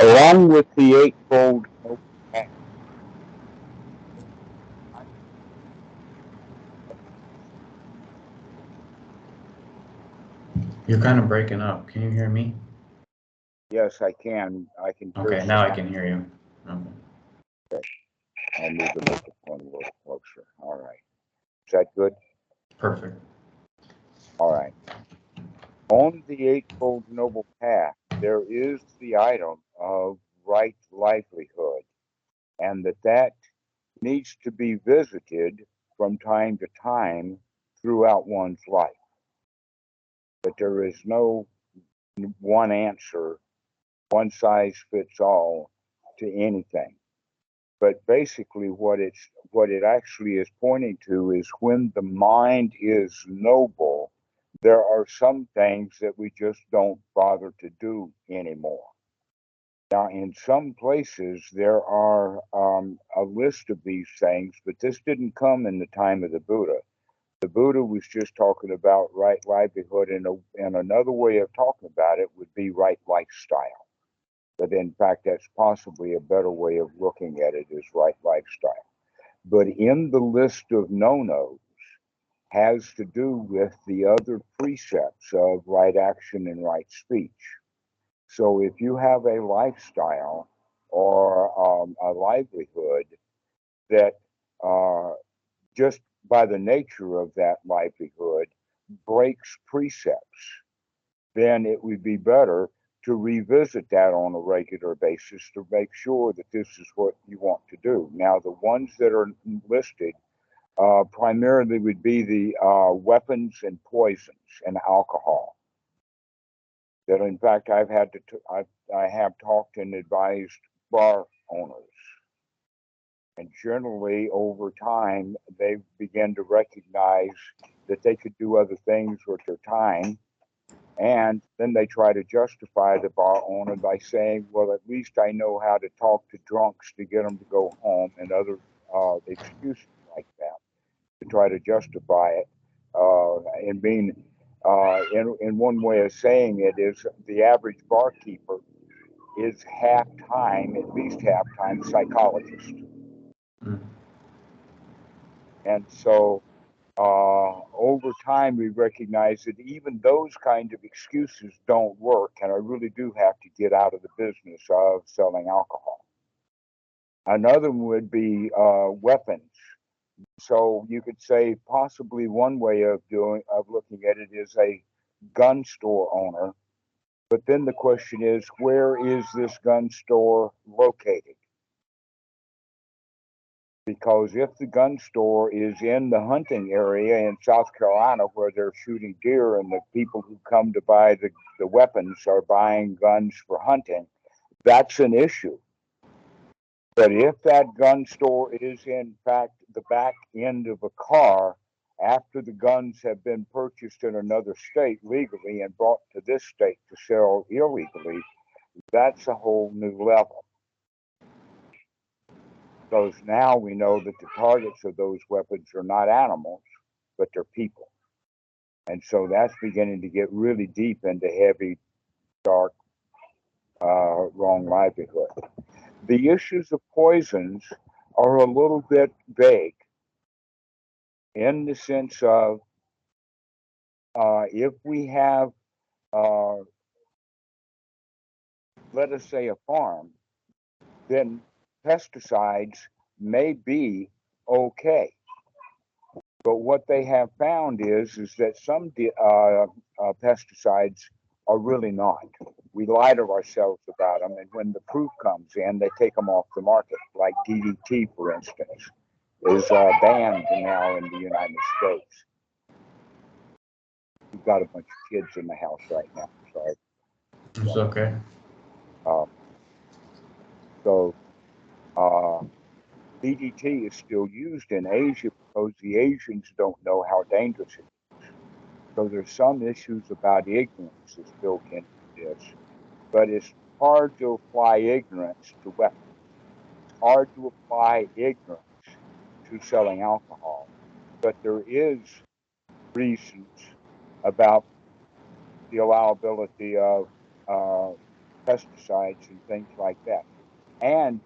along with the Eightfold Noble Path. You're kind of breaking up. Can you hear me? Yes, I can. I can hear Okay, you. now I can hear you. Okay. I'll move the microphone a little closer. All right. Is that good? Perfect. All right. On the Eightfold Noble Path, there is the item of right livelihood, and that needs to be visited from time to time throughout one's life. But there is no one answer, one size fits all to anything. But basically what it actually is pointing to is when the mind is noble, there are some things that we just don't bother to do anymore. Now, in some places, there are a list of these things, but this didn't come in the time of the Buddha. The Buddha was just talking about right livelihood, and another way of talking about it would be right lifestyle. But in fact, that's possibly a better way of looking at it is right lifestyle. But in the list of no-nos has to do with the other precepts of right action and right speech. So if you have a lifestyle or a livelihood that just by the nature of that livelihood breaks precepts, then it would be better to revisit that on a regular basis to make sure that this is what you want to do. Now, the ones that are listed primarily would be the weapons and poisons and alcohol. That in fact I've had to I have talked and advised bar owners, and generally over time they begin to recognize that they could do other things with their time, and then they try to justify the bar owner by saying, well, at least I know how to talk to drunks to get them to go home, and other excuses like that to try to justify it. And being in one way of saying it is the average barkeeper is half time, at least half time, psychologist. Mm. And so over time, we recognize that even those kind of excuses don't work, and I really do have to get out of the business of selling alcohol. Another one would be weapons. So you could say possibly one way of looking at it is a gun store owner. But then the question is, where is this gun store located? Because if the gun store is in the hunting area in South Carolina where they're shooting deer and the people who come to buy the weapons are buying guns for hunting, that's an issue. But if that gun store is in fact the back end of a car after the guns have been purchased in another state legally and brought to this state to sell illegally, that's a whole new level. Because now we know that the targets of those weapons are not animals, but they're people. And so that's beginning to get really deep into heavy, dark, wrong livelihood. The issues of poisons are a little bit vague in the sense of if we have, uh, let us say, a farm, then pesticides may be okay. But what they have found is that some pesticides are really not. We lie to ourselves about them, and when the proof comes in, they take them off the market. Like DDT, for instance, is banned now in the United States. We've got a bunch of kids in the house right now. Sorry. It's okay. So DDT is still used in Asia because the Asians don't know how dangerous it is. So there's some issues about ignorance that's built into this, but it's hard to apply ignorance to weapons. It's hard to apply ignorance to selling alcohol, but there is reasons about the allowability of pesticides and things like that. And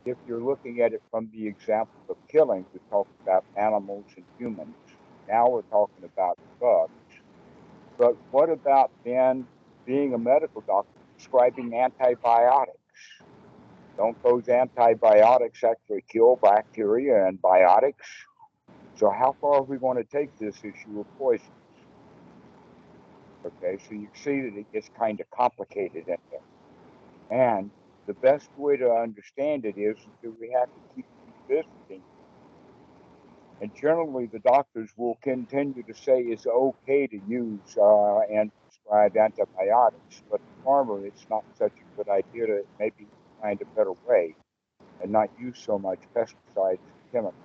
if you're looking at it from the example of killing, we talked about animals and humans. Now we're talking about bugs. But what about then being a medical doctor prescribing antibiotics? Don't those antibiotics actually kill bacteria and biotics? So how far are we going to take this issue of poison? Okay, so you see that it gets kind of complicated in there. And the best way to understand it is that we have to keep revisiting. And generally, the doctors will continue to say it's okay to use and prescribe antibiotics, but the farmer, it's not such a good idea to maybe find a better way and not use so much pesticides and chemicals.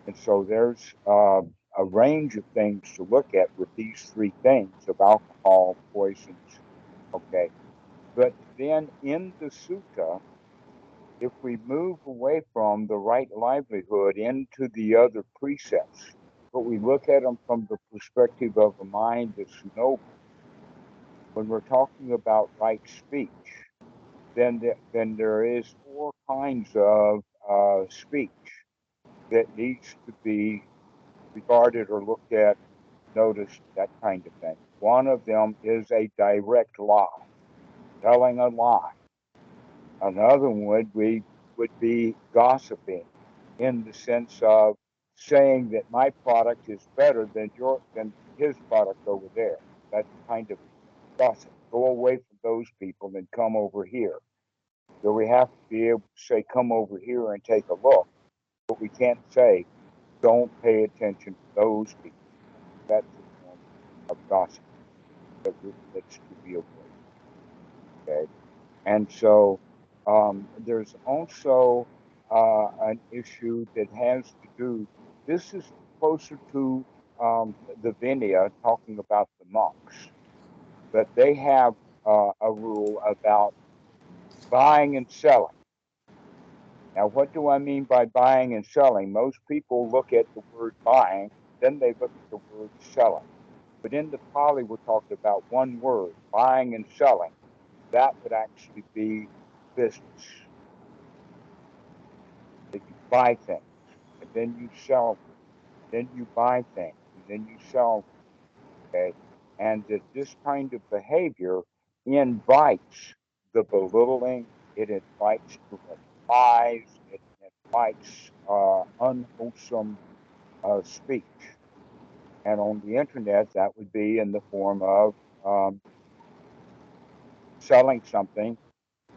And so there's a range of things to look at with these three things of alcohol, poisons, okay. But then in the sutta, if we move away from the right livelihood into the other precepts, but we look at them from the perspective of a mind that's noble, when we're talking about right speech, then there is four kinds of speech that needs to be regarded or looked at, noticed, that kind of thing. One of them is a direct lie, telling a lie. Another one would be gossiping, in the sense of saying that my product is better than his product over there. That's kind of gossip. Go away from those people and come over here. So we have to be able to say, come over here and take a look. But we can't say, don't pay attention to those people. That's a form of gossip that's to be avoided. Okay. And so there's also an issue that has to do, this is closer to the Vinaya, talking about the monks, but they have a rule about buying and selling. Now, what do I mean by buying and selling? Most people look at the word buying, then they look at the word selling. But in the Pali, we're talking about one word, buying and selling. That would actually be business. That you buy things, and then you sell them, then you buy things, and then you sell them. Okay, and that this kind of behavior invites the belittling. It invites lies. It invites unwholesome speech. And on the internet, that would be in the form of selling something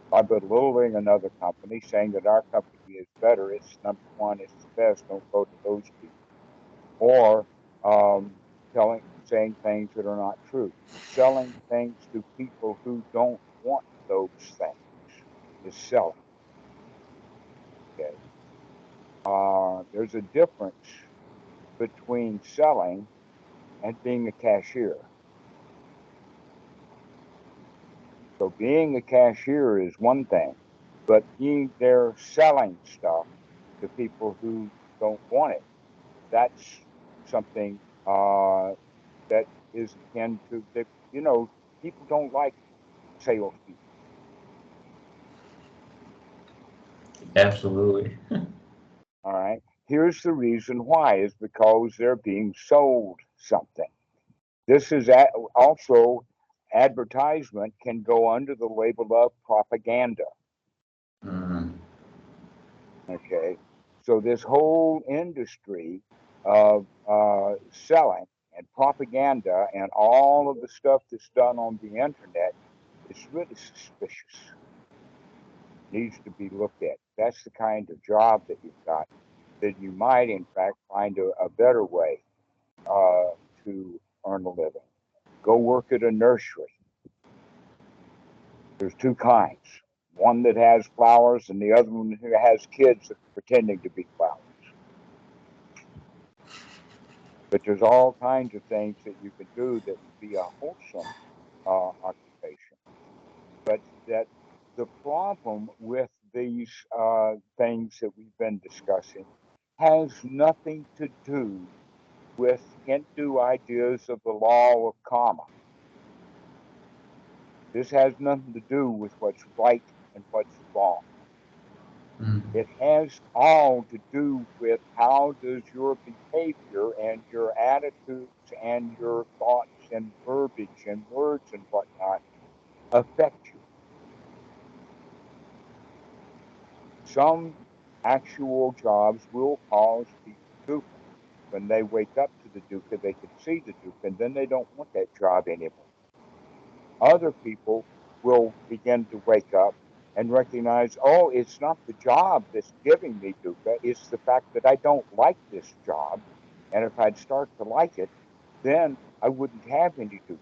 by belittling another company, saying that our company is better, it's number one, it's the best, don't go to those people. Or saying things that are not true. Selling things to people who don't want those things is selling. Okay. There's a difference between selling and being a cashier. So being a cashier is one thing, but being there selling stuff to people who don't want it, that's something that is akin to that. People don't like salespeople. Absolutely. All right. Here's the reason why: is because they're being sold something. This is also advertisement can go under the label of propaganda. Mm. Okay. So this whole industry of selling and propaganda and all of the stuff that's done on the internet is really suspicious. Needs to be looked at. That's the kind of job that you've got, that you might, in fact, find a better way to earn a living. Go work at a nursery. There's two kinds. One that has flowers and the other one who has kids that are pretending to be flowers. But there's all kinds of things that you can do that would be a wholesome occupation. But that the problem with these things that we've been discussing has nothing to do with Hindu ideas of the law of karma. This has nothing to do with what's right and what's wrong. mm, It has all to do with how does your behavior and your attitudes and your thoughts and verbiage and words and whatnot affect you. Some actual jobs will cause people dukkha. When they wake up to the dukkha, they can see the dukkha, and then they don't want that job anymore. Other people will begin to wake up and recognize, oh, it's not the job that's giving me dukkha, it's the fact that I don't like this job. And if I'd start to like it, then I wouldn't have any dukkha.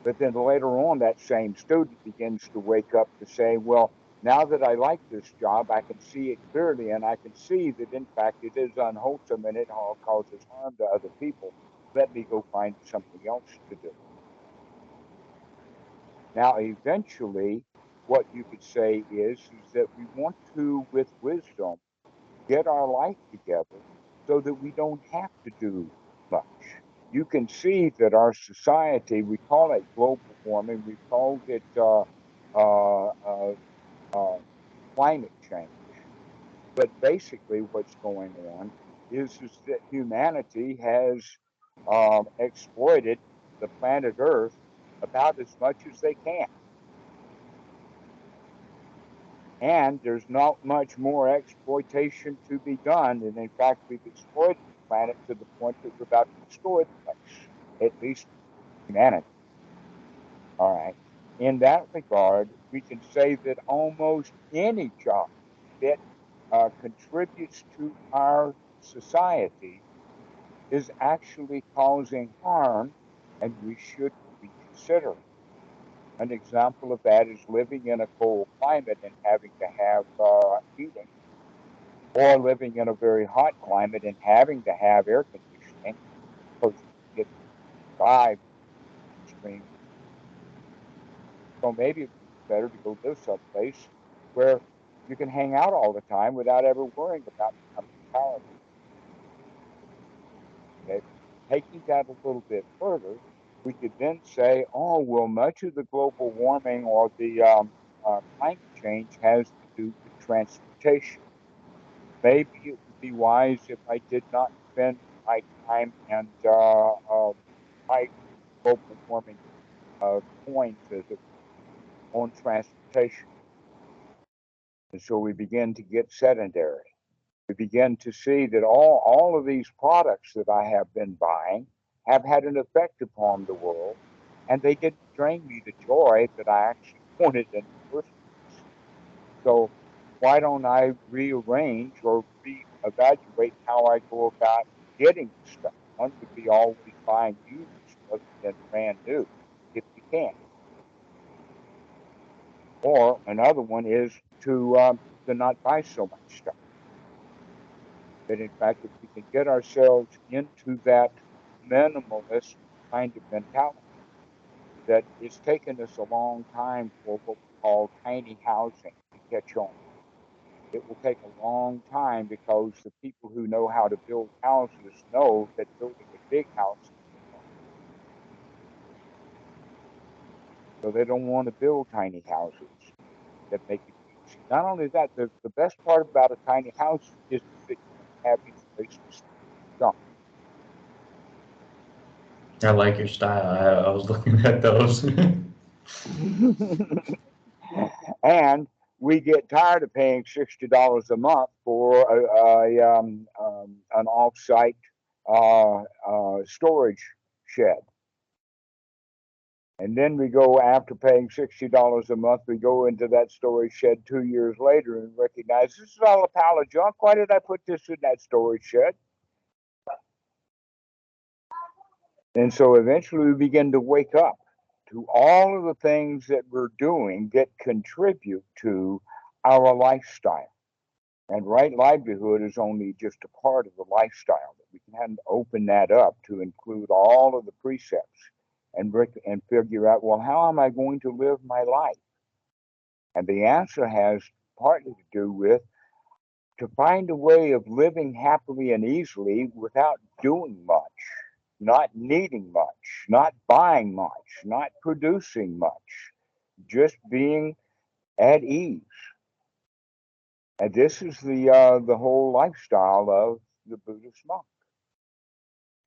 But then later on, that same student begins to wake up to say, well, now that I like this job, I can see it clearly, and I can see that, in fact, it is unwholesome and it causes harm to other people. Let me go find something else to do. Now, eventually, what you could say is that we want to, with wisdom, get our life together so that we don't have to do much. You can see that our society, we call it global warming, we called it climate change. But basically, what's going on is that humanity has exploited the planet Earth about as much as they can. And there's not much more exploitation to be done. And in fact, we've exploited the planet to the point that we're about to destroy the place, at least humanity. All right. In that regard, we can say that almost any job that contributes to our society is actually causing harm, and we should reconsider. An example of that is living in a cold climate and having to have heating, or living in a very hot climate and having to have air conditioning because you get drive extreme. So maybe it's better to go live someplace where you can hang out all the time without ever worrying about becoming powerful. Okay? Taking that a little bit further, we could then say, oh, well, much of the global warming or the climate change has to do with transportation. Maybe it would be wise if I did not spend my time and my global warming coins, as it were, on transportation. And so we begin to get sedentary. We begin to see that all of these products that I have been buying have had an effect upon the world, and they didn't bring me the joy that I actually wanted in the first place. So why don't I rearrange or reevaluate how I go about getting stuff? One would be always buying used rather than brand new, if you can. Or another one is to not buy so much stuff. That in fact, if we can get ourselves into that minimalist kind of mentality, that it's taken us a long time for what we call tiny housing to catch on. It will take a long time because the people who know how to build houses know that building a big house is hard. So they don't want to build tiny houses that make it easy. Not only that, the best part about a tiny house is that you don't have any place to store junk. I like your style. I was looking at those. And we get tired of paying $60 a month for an off-site storage shed. And then we go, after paying $60 a month, we go into that storage shed 2 years later and recognize this is all a pile of junk. Why did I put this in that storage shed? And so eventually we begin to wake up to all of the things that we're doing that contribute to our lifestyle. And right livelihood is only just a part of the lifestyle. That we can open that up to include all of the precepts and figure out, well, how am I going to live my life? And the answer has partly to do with to find a way of living happily and easily without doing much, not needing much, not buying much, not producing much, just being at ease. And this is the whole lifestyle of the Buddhist monk.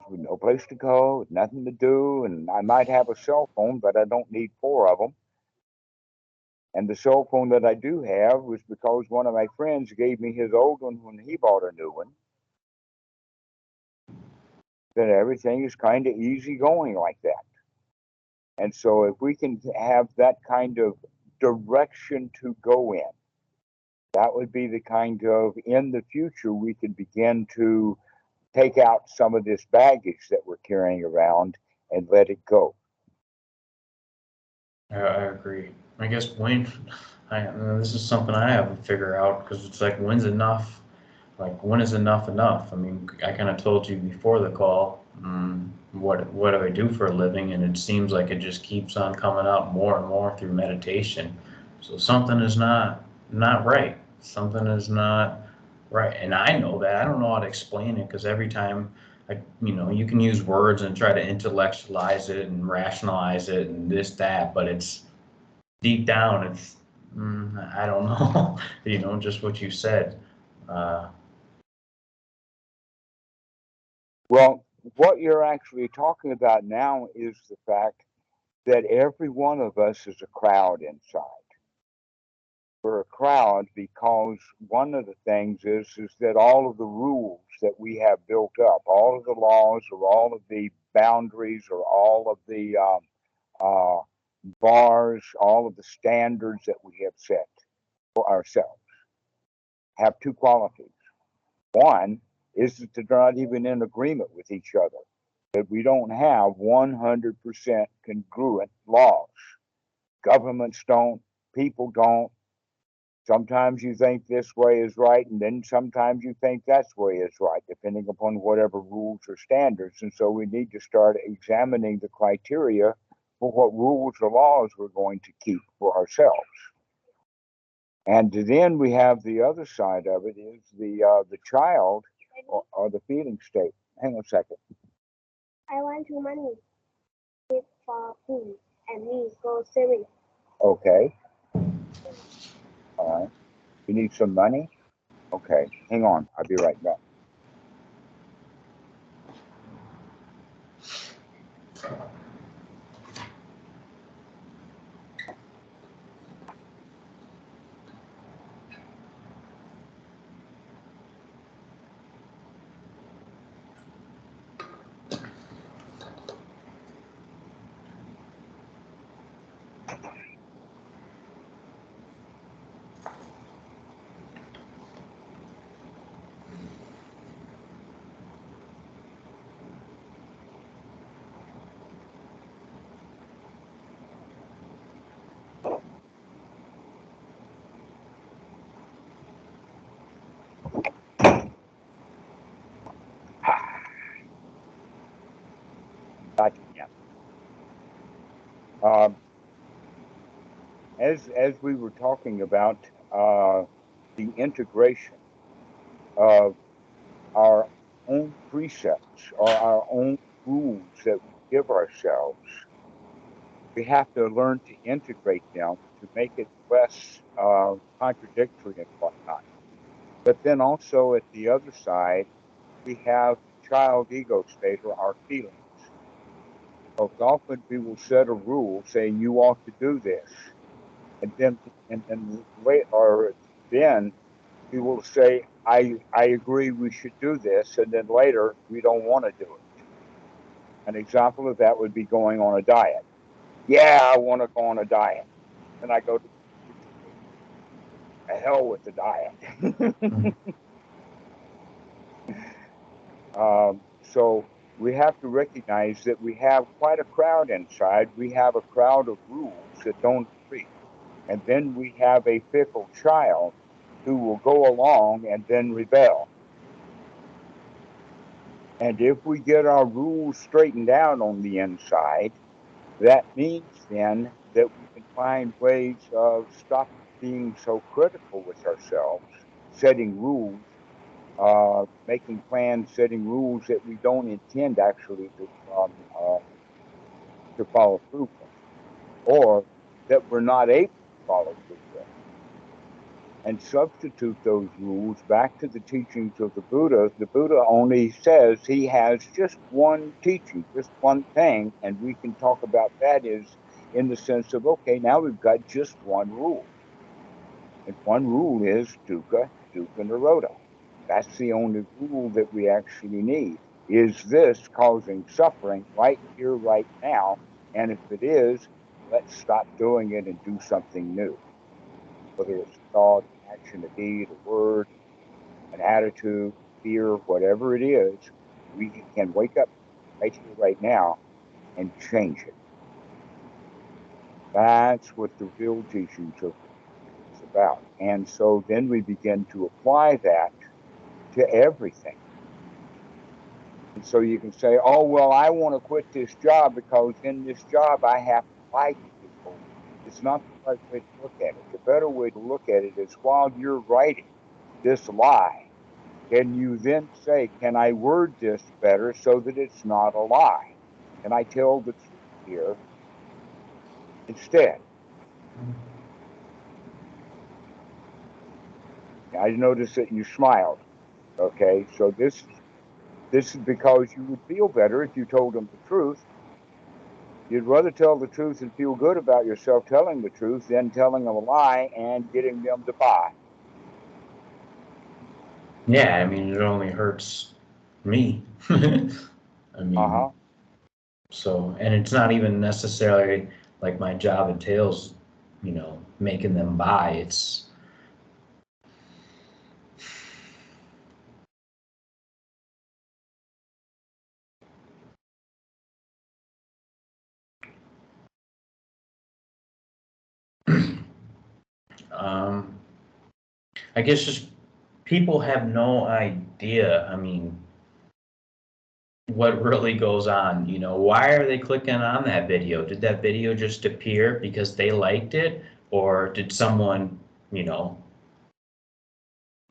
With no place to go, nothing to do, and I might have a cell phone, but I don't need four of them. And the cell phone that I do have was because one of my friends gave me his old one when he bought a new one. That everything is kind of easy going like that. And so if we can have that kind of direction to go in, that would be the kind of, in the future, we could begin to take out some of this baggage that we're carrying around and let it go. I agree. I guess this is something I haven't figured out, because it's like, when's enough? Like, when is enough enough? I mean, I kind of told you before the call, what do I do for a living? And it seems like it just keeps on coming up more and more through meditation. So something is not right. Something is not right. And I know that. I don't know how to explain it, because every time you can use words and try to intellectualize it and rationalize it and this, that, but it's deep down, it's, I don't know, just what you said. Well, what you're actually talking about now is the fact that every one of us is a crowd inside. We're a crowd because one of the things is that all of the rules that we have built up, all of the laws or all of the boundaries or all of the bars, all of the standards that we have set for ourselves have two qualities. One is that they're not even in agreement with each other, that we don't have 100% congruent laws. Governments don't, people don't. Sometimes you think this way is right, and then sometimes you think that way is right, depending upon whatever rules or standards. And so we need to start examining the criteria for what rules or laws we're going to keep for ourselves. And then we have the other side of it is the child or the feeling state. Hang on a second. I want your money for food and me grocery. Okay. All right. You need some money? Okay. Hang on. I'll be right back. As we were talking about the integration of our own precepts or our own rules that we give ourselves, we have to learn to integrate them to make it less contradictory and whatnot. But then also at the other side, we have child ego state or our feelings. Because often we will set a rule saying you ought to do this, and then we will say I agree we should do this, and then later we don't want to do it. An example of that would be going on a diet. Yeah, I want to go on a diet, and I go to hell with the diet. So we have to recognize that we have quite a crowd inside. We have a crowd of rules that don't agree. And then we have a fickle child who will go along and then rebel. And if we get our rules straightened out on the inside, that means then that we can find ways of stopping being so critical with ourselves, setting rules, making plans, setting rules that we don't intend actually to follow through with. Or that we're not able to follow through with, and substitute those rules back to the teachings of the Buddha. The Buddha only says he has just one teaching, just one thing, and we can talk about that is in the sense of, okay, now we've got just one rule. And one rule is dukkha, dukkha nirodha. That's the only rule that we actually need. Is this causing suffering right here, right now? And if it is, let's stop doing it and do something new. Whether it's a thought, an action, a deed, a word, an attitude, fear, whatever it is, we can wake up right here, right now, and change it. That's what the real teachings of is about. And so then we begin to apply that to everything. And so you can say, oh, well, I want to quit this job because in this job I have to lie to people. It's not the right way to look at it. The better way to look at it is while you're writing this lie, can you then say, can I word this better so that it's not a lie? Can I tell the truth here instead? I noticed that you smiled. Okay, so this is because you would feel better if you told them the truth. You'd rather tell the truth and feel good about yourself telling the truth than telling them a lie and getting them to buy. Yeah, I mean, it only hurts me. I mean, so, and it's not even necessarily like my job entails, making them buy. It's, I guess just people have no idea. I mean, what really goes on, why are they clicking on that video? Did that video just appear because they liked it? Or did someone,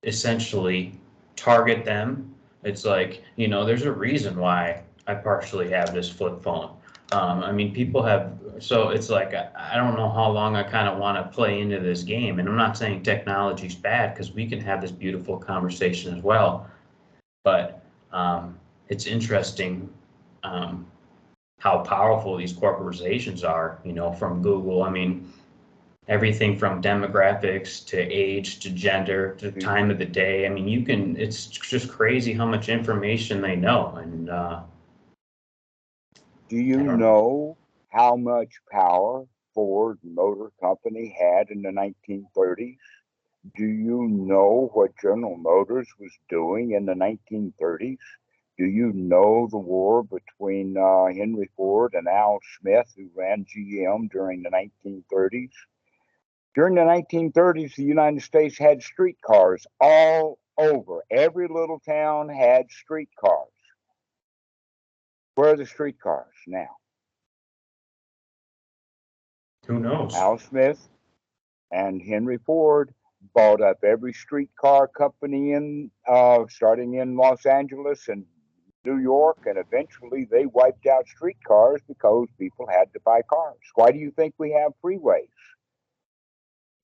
essentially target them? It's like, there's a reason why I partially have this flip phone. I mean, people have, so it's like, I don't know how long I kind of want to play into this game. And I'm not saying technology's bad, because we can have this beautiful conversation as well. But it's interesting how powerful these corporations are, from Google. I mean, everything from demographics to age to gender to time of the day. I mean, it's just crazy how much information they know. And do you know how much power Ford Motor Company had in the 1930s? Do you know what General Motors was doing in the 1930s? Do you know the war between Henry Ford and Al Smith, who ran GM during the 1930s? During the 1930s, the United States had streetcars all over. Every little town had streetcars. Where are the streetcars now? who knows? Al Smith and Henry Ford bought up every streetcar company starting in Los Angeles and New York, and eventually they wiped out streetcars because people had to buy cars. Why do you think we have freeways?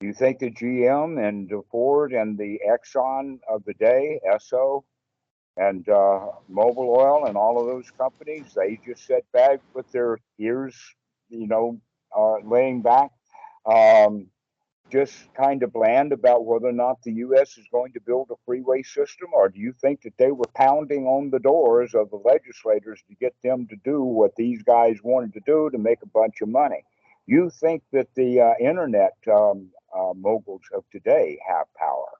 Do you think the GM and the Ford and the Exxon of the day, Esso, and Mobil Oil and all of those companies, they just sat back with their ears, laying back, just kind of bland about whether or not the U.S. is going to build a freeway system? Or do you think that they were pounding on the doors of the legislators to get them to do what these guys wanted to do to make a bunch of money? You think that the internet moguls of today have power?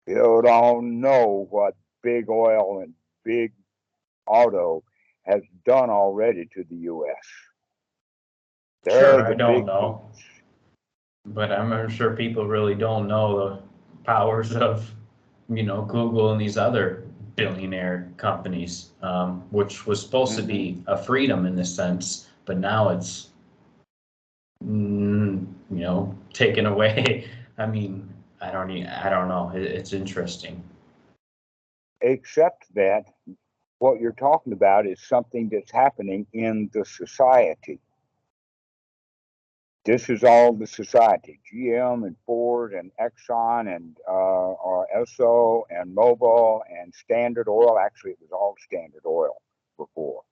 You don't know what big oil and big auto has done already to the U.S. They're Sure, I the don't big know, but I'm sure people really don't know the powers of, Google and these other billionaire companies, which was supposed to be a freedom in this sense, but now it's, taken away. I mean, I don't know. It's interesting. Except that what you're talking about is something that's happening in the society. This is all the society, GM and Ford and Exxon and or Esso and Mobil and Standard Oil. Actually, it was all Standard Oil before.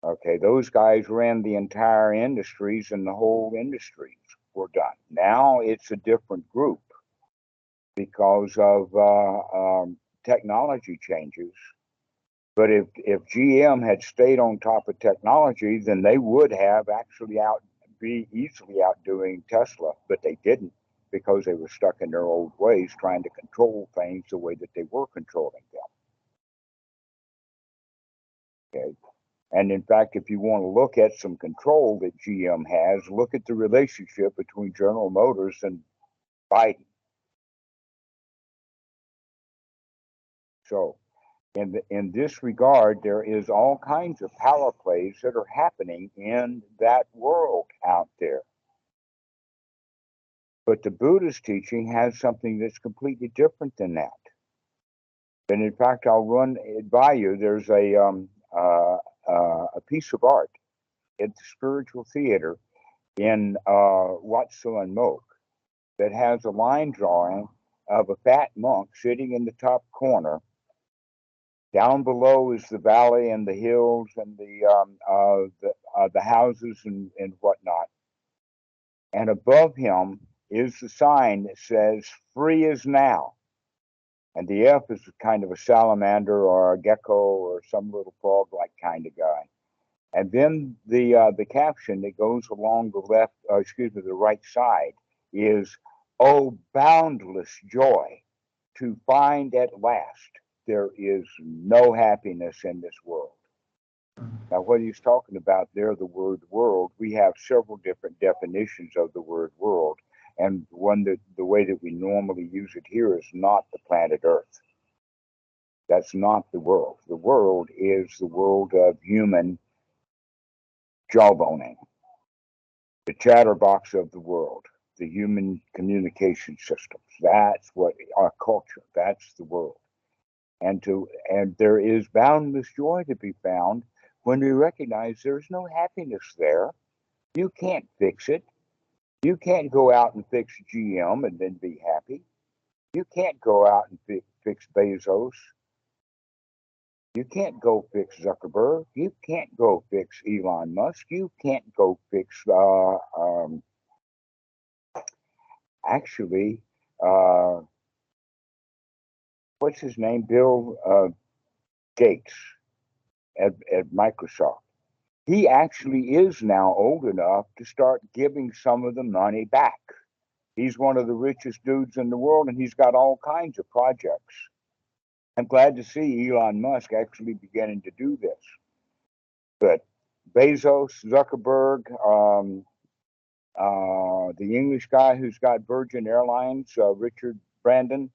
Okay, those guys ran the entire industries, and the whole industries were done. Now it's a different group because of technology changes. But if GM had stayed on top of technology, then they would have actually be easily outdoing Tesla, but they didn't because they were stuck in their old ways trying to control things the way that they were controlling them. Okay. And in fact, if you want to look at some control that GM has, look at the relationship between General Motors and Biden. So in this regard, there is all kinds of power plays that are happening in that world out there. But the Buddhist teaching has something that's completely different than that. And in fact, I'll run it by you. There's a piece of art at the Spiritual Theater in Wat Suan Mok that has a line drawing of a fat monk sitting in the top corner. Down below is the valley and the hills and the houses and whatnot. And above him is the sign that says "Free is now." And the F is kind of a salamander or a gecko or some little frog-like kind of guy. And then the caption that goes along the right side is, "Oh, boundless joy to find at last there is no happiness in this world." Now, what he's talking about there, the word world, we have several different definitions of the word world. And the way that we normally use it here is not the planet Earth. That's not the world. The world is the world of human jawboning, the chatterbox of the world, the human communication systems. That's what our culture, that's the world. And there is boundless joy to be found when we recognize there's no happiness there. You can't fix it. You can't go out and fix GM and then be happy. You can't go out and fix Bezos. You can't go fix Zuckerberg. You can't go fix Elon Musk. You can't go fix what's his name? Bill Gates at Microsoft. He actually is now old enough to start giving some of the money back. He's one of the richest dudes in the world, and he's got all kinds of projects. I'm glad to see Elon Musk actually beginning to do this. But Bezos, Zuckerberg, the English guy who's got Virgin Airlines, Richard Branson,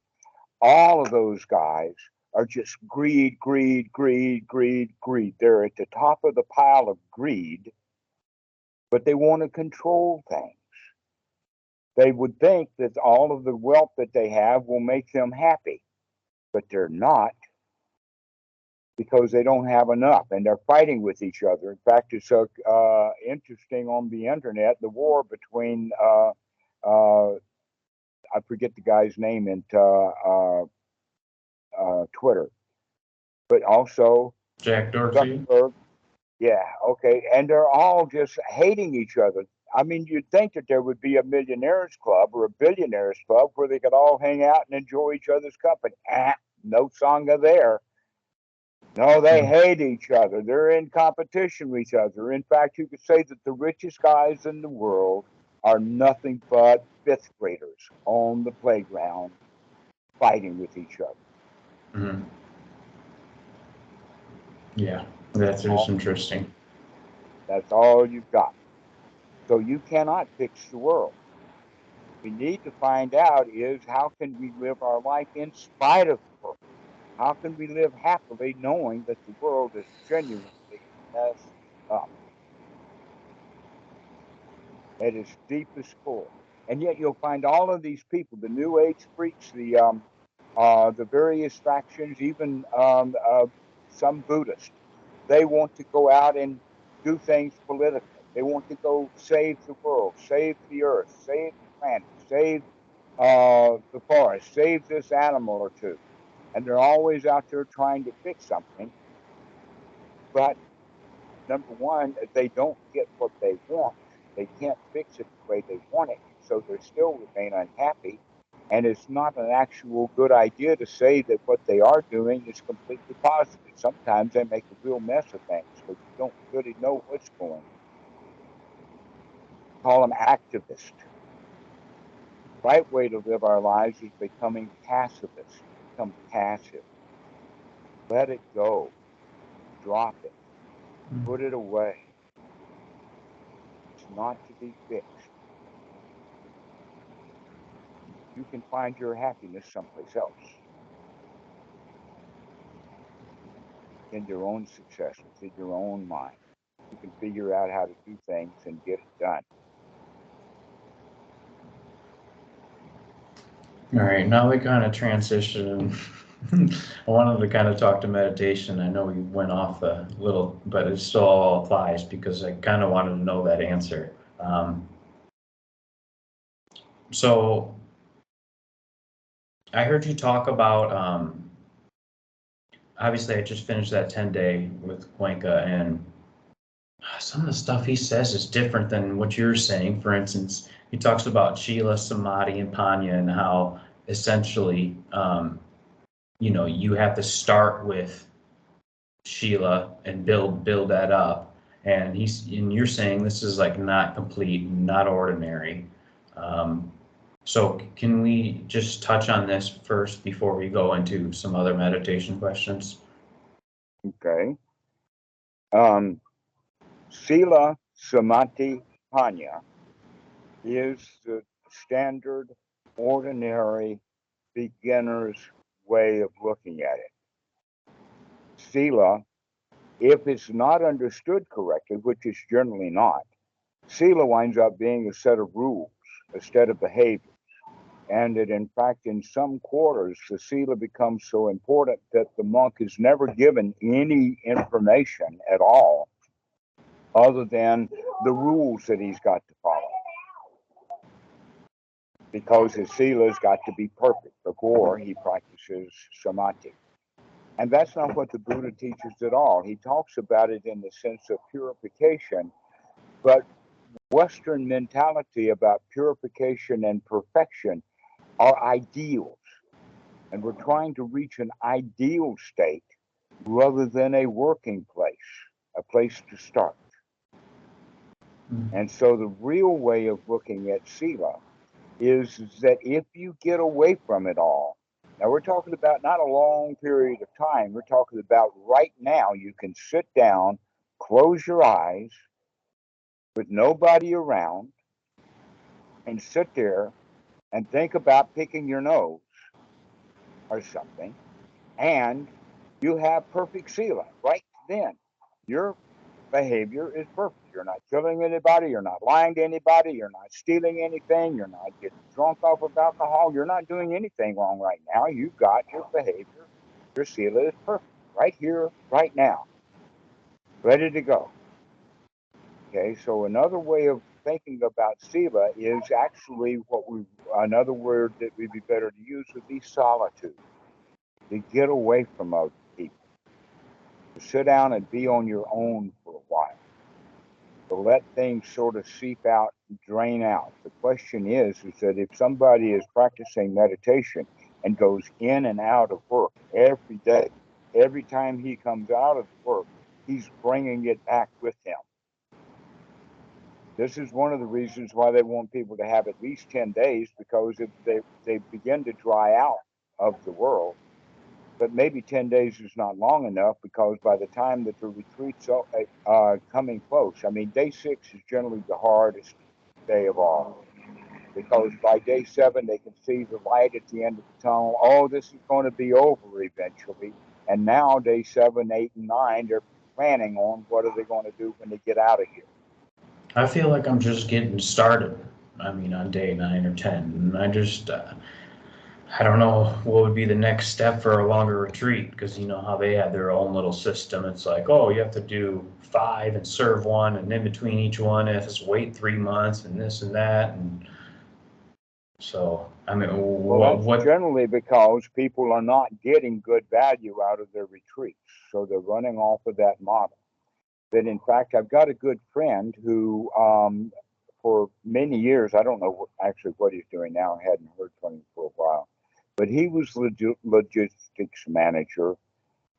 all of those guys are just greed, greed, greed, greed, greed. They're at the top of the pile of greed, but they want to control things. They would think that all of the wealth that they have will make them happy, but they're not, because they don't have enough, and they're fighting with each other. In fact, it's interesting on the internet, the war between, I forget the guy's name in Twitter, but also Jack Dorsey. Zuckerberg. Yeah, okay, and they're all just hating each other. I mean, you'd think that there would be a millionaires club or a billionaires club where they could all hang out and enjoy each other's company. No Sangha there. No, they hate each other. They're in competition with each other. In fact, you could say that the richest guys in the world are nothing but fifth graders on the playground fighting with each other. Mm-hmm. Yeah, that's just interesting. That's all you've got. So you cannot fix the world. We need to find out is, how can we live our life in spite of the world? How can we live happily knowing that the world is genuinely messed up at its deepest core? And yet you'll find all of these people, the New Age freaks, the various factions, even some Buddhists, they want to go out and do things politically. They want to go save the world, save the earth, save the planet, save the forest, save this animal or two. And they're always out there trying to fix something. But number one, they don't get what they want. They can't fix it the way they want it. So they still remain unhappy. And it's not an actual good idea to say that what they are doing is completely positive. Sometimes they make a real mess of things, but you don't really know what's going on. Call them activists. The right way to live our lives is becoming pacifists. Become passive. Let it go. Drop it. Put it away. It's not to be fixed. You can find your happiness someplace else. In your own success, within your own mind. You can figure out how to do things and get it done. All right, now we kind of transition. I wanted to kind of talk to meditation. I know we went off a little, but it still all applies because I kind of wanted to know that answer. So I heard you talk about, obviously I just finished that 10-day with Goenka, and some of the stuff he says is different than what you're saying. For instance, he talks about Sila, Samadhi, and Pañña, and how essentially, you have to start with Sila and build that up. And you're saying this is like not complete, not ordinary. So can we just touch on this first before we go into some other meditation questions? Okay. Sila, Samadhi, Pañña is the standard, ordinary, beginner's way of looking at it. Sila, if it's not understood correctly, which is generally not, Sila winds up being a set of rules, a set of behaviors. And that, in fact, in some quarters, the Sila becomes so important that the monk is never given any information at all other than the rules that he's got to follow. Because his Sila's got to be perfect before he practices Samadhi. And that's not what the Buddha teaches at all. He talks about it in the sense of purification, but Western mentality about purification and perfection are ideals. And we're trying to reach an ideal state rather than a working place, a place to start. And so the real way of looking at Sila is that if you get away from it all, now we're talking about not a long period of time, we're talking about right now, you can sit down, close your eyes with nobody around, and sit there and think about picking your nose or something, and you have perfect Sila right then. Your behavior is perfect. You're not killing anybody, you're not lying to anybody, you're not stealing anything, you're not getting drunk off of alcohol, you're not doing anything wrong right now. You've got your behavior, your Sila is perfect right here, right now, ready to go. Okay, so another way of thinking about Sila is actually another word that would be better to use would be solitude. To get away from other people, to sit down and be on your own for a while, to let things sort of seep out, drain out. The question is that if somebody is practicing meditation and goes in and out of work every day, every time he comes out of work, he's bringing it back with him. This is one of the reasons why they want people to have at least 10 days, because if they begin to dry out of the world. But maybe 10 days is not long enough, because by the time that the retreat's coming close, I mean, day 6 is generally the hardest day of all, because by day 7, they can see the light at the end of the tunnel. Oh, this is going to be over eventually. And now day 7, 8, and 9, they're planning on what are they going to do when they get out of here. I feel like I'm just getting started. I mean, on day 9 or 10, and I don't know what would be the next step for a longer retreat, because you know how they had their own little system. It's like, oh, you have to do 5 and serve 1, and in between each one, you have to wait 3 months and this and that. And so, I mean, Well, that's what? generally because people are not getting good value out of their retreats. So they're running off of that model. That in fact, I've got a good friend who, for many years, I don't know actually what he's doing now. I hadn't heard from him for a while, but he was logistics manager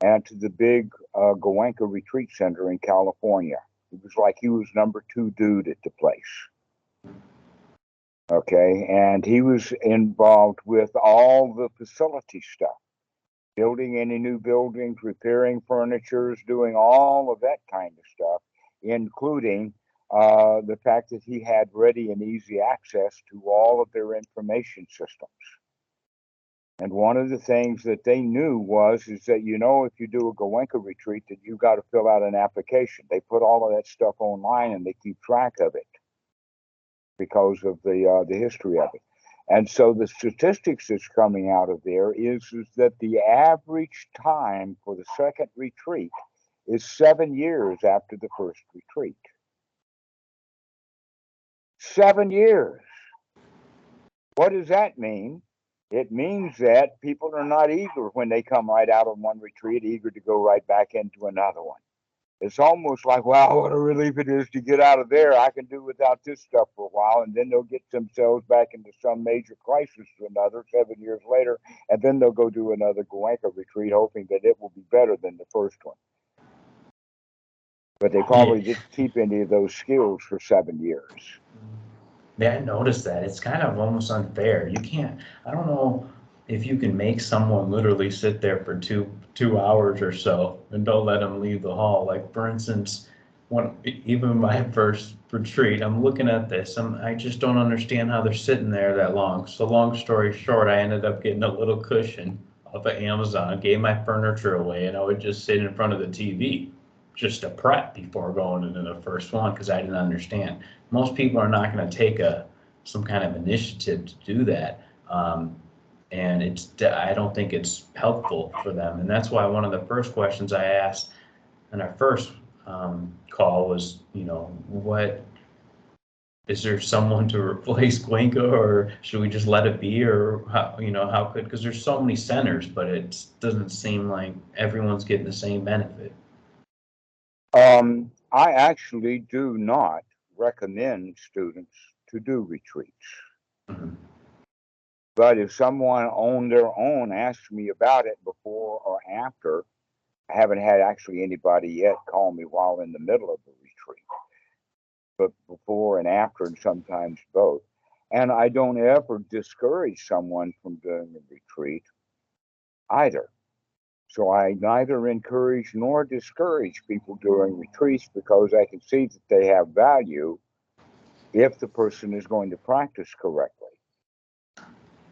at the big Goenka retreat center in California. It was like he was number 2 dude at the place. Okay, and he was involved with all the facility stuff, building any new buildings, repairing furnitures, doing all of that kind of stuff, including the fact that he had ready and easy access to all of their information systems. And one of the things that they knew is that, you know, if you do a Goenka retreat, that you got to fill out an application. They put all of that stuff online and they keep track of it because of the history of it. And so the statistics that's coming out of there is that the average time for the second retreat is 7 years after the first retreat. 7 years. What does that mean? It means that people are not eager when they come right out of one retreat, eager to go right back into another one. It's almost like, wow, what a relief it is to get out of there. I can do without this stuff for a while. And then they'll get themselves back into some major crisis or another 7 years later. And then they'll go do another Goenka retreat, hoping that it will be better than the first one. But they probably didn't keep any of those skills for 7 years. Yeah, I noticed that. It's kind of almost unfair. You can't, I don't know if you can make someone literally sit there for two hours or so and don't let them leave the hall. Like, for instance, even my first retreat, I'm looking at this, I just don't understand how they're sitting there that long. So long story short, I ended up getting a little cushion off of Amazon, gave my furniture away, and I would just sit in front of the TV just to prep before going into the first one, because I didn't understand. Most people are not going to take some kind of initiative to do that. And I don't think it's helpful for them. And that's why one of the first questions I asked in our first call was, you know, what is there someone to replace Goenka, or should we just let it be, or how, you know, how could, because there's so many centers, but it doesn't seem like everyone's getting the same benefit. I actually do not recommend students to do retreats. Mhm. But if someone on their own asks me about it before or after, I haven't had actually anybody yet call me while in the middle of the retreat, but before and after, and sometimes both. And I don't ever discourage someone from doing a retreat either. So I neither encourage nor discourage people doing retreats because I can see that they have value if the person is going to practice correctly.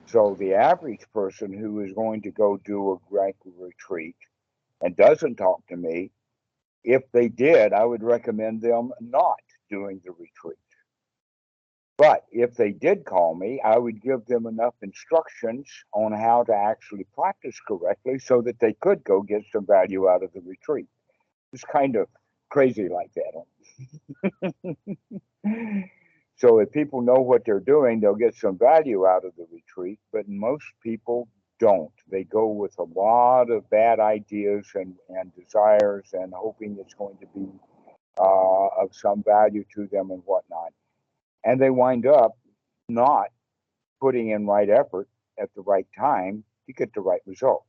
So the average person who is going to go do a Goenka retreat and doesn't talk to me, if they did, I would recommend them not doing the retreat. But if they did call me, I would give them enough instructions on how to actually practice correctly so that they could go get some value out of the retreat. It's kind of crazy like that. So if people know what they're doing, they'll get some value out of the retreat, but most people don't. They go with a lot of bad ideas and desires and hoping it's going to be of some value to them and whatnot. And they wind up not putting in right effort at the right time to get the right results.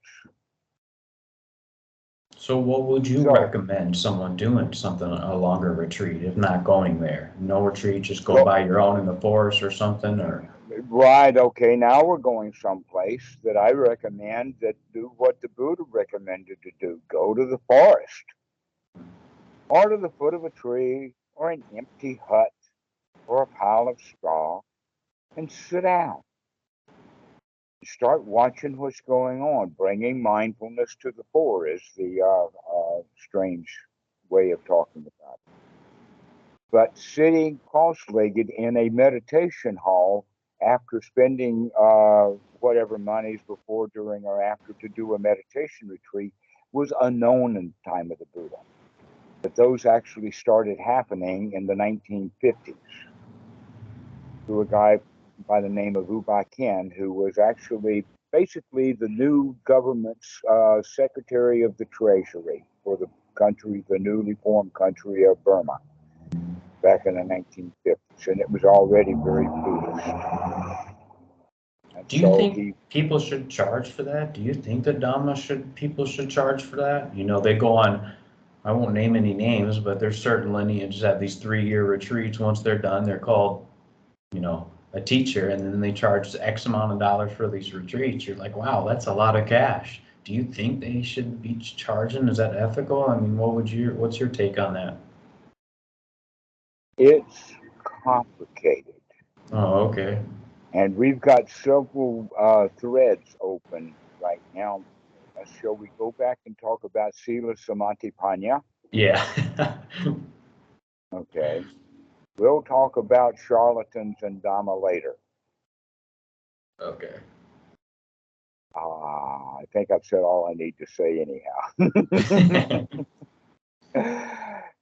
So what would you So, recommend someone doing something, a longer retreat, if not going there? No retreat, just go well, by your own in the forest or something, or? right, okay, now we're going someplace that I recommend that do what the Buddha recommended to do. Go to the forest or to the foot of a tree or an empty hut or a pile of straw and sit down. Start watching what's going on. Bringing mindfulness to the fore is the strange way of talking about it. But sitting cross-legged in a meditation hall after spending whatever monies before, during, or after to do a meditation retreat was unknown in the time of the Buddha. But those actually started happening in the 1950s through a guy by the name of U Ba Khin, who was actually basically the new government's Secretary of the Treasury for the country, the newly formed country of Burma, back in the 1950s, and it was already very Buddhist. And Do you so think people should charge for that? Do you think the Dhamma people should charge for that? You know, they go on, I won't name any names, but there's certain lineages that have these 3-year retreats. Once they're done, they're called, you know, a teacher, and then they charge X amount of dollars for these retreats. You're like, wow, that's a lot of cash. Do you think they should be charging? Is that ethical? I mean, what's your take on that? it's complicated. Oh, okay. And we've got several threads open right now. Shall we go back and talk about Sila, Samadhi, pañña? Yeah. Okay. We'll talk about charlatans and Dhamma later. Okay. I think I've said all I need to say anyhow.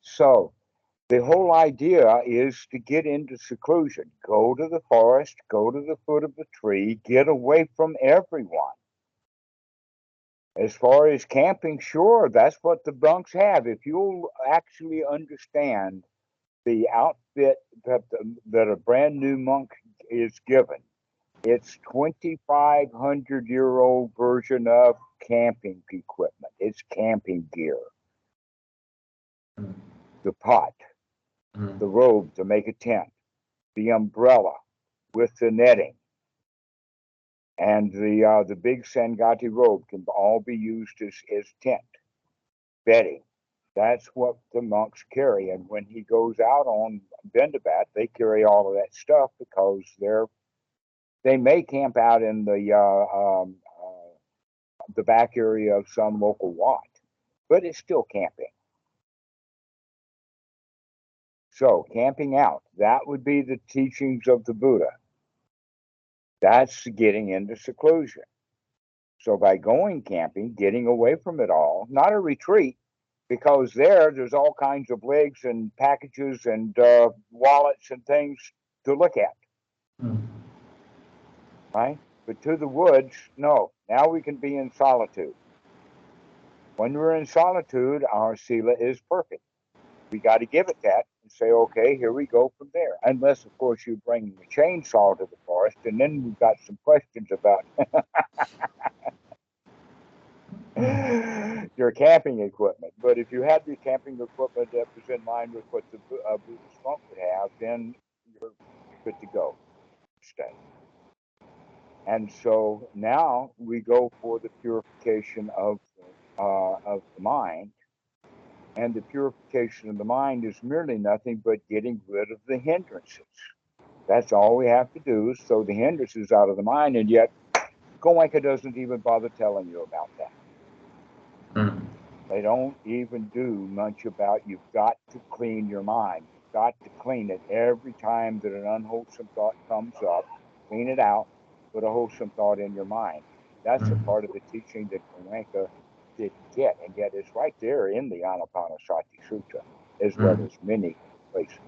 So, the whole idea is to get into seclusion. Go to the forest, go to the foot of the tree, get away from everyone. As far as camping, sure, that's what the monks have. If you'll actually understand the outfit that a brand new monk is given, it's 2,500-year-old version of camping equipment. It's camping gear. The pot, the robe to make a tent, the umbrella with the netting, and the big Sangati robe can all be used as tent bedding. That's what the monks carry. And when he goes out on Bendabat, they carry all of that stuff because they may camp out in the back area of some local wat, but it's still camping. So camping out, that would be the teachings of the Buddha. That's getting into seclusion. So by going camping, getting away from it all, not a retreat, because there's all kinds of legs and packages and wallets and things to look at. Right? But to the woods, no. Now we can be in solitude. When we're in solitude, our Sila is perfect. We got to give it that and say, okay, here we go from there. Unless, of course, you bring the chainsaw to the forest, and then we've got some questions about your camping equipment. But if you have the camping equipment that was in line with what the Buddhist monk would have, then you're good to go. Stay. And so now we go for the purification of the mind. And the purification of the mind is merely nothing but getting rid of the hindrances. That's all we have to do is throw the hindrances out of the mind, and yet Goenka doesn't even bother telling you about that. They don't even do much about you've got to clean your mind. You've got to clean it every time that an unwholesome thought comes up. Clean it out, put a wholesome thought in your mind. That's a part of the teaching that Goenka didn't get, and yet it's right there in the Anapanasati Sutta, as well as many places.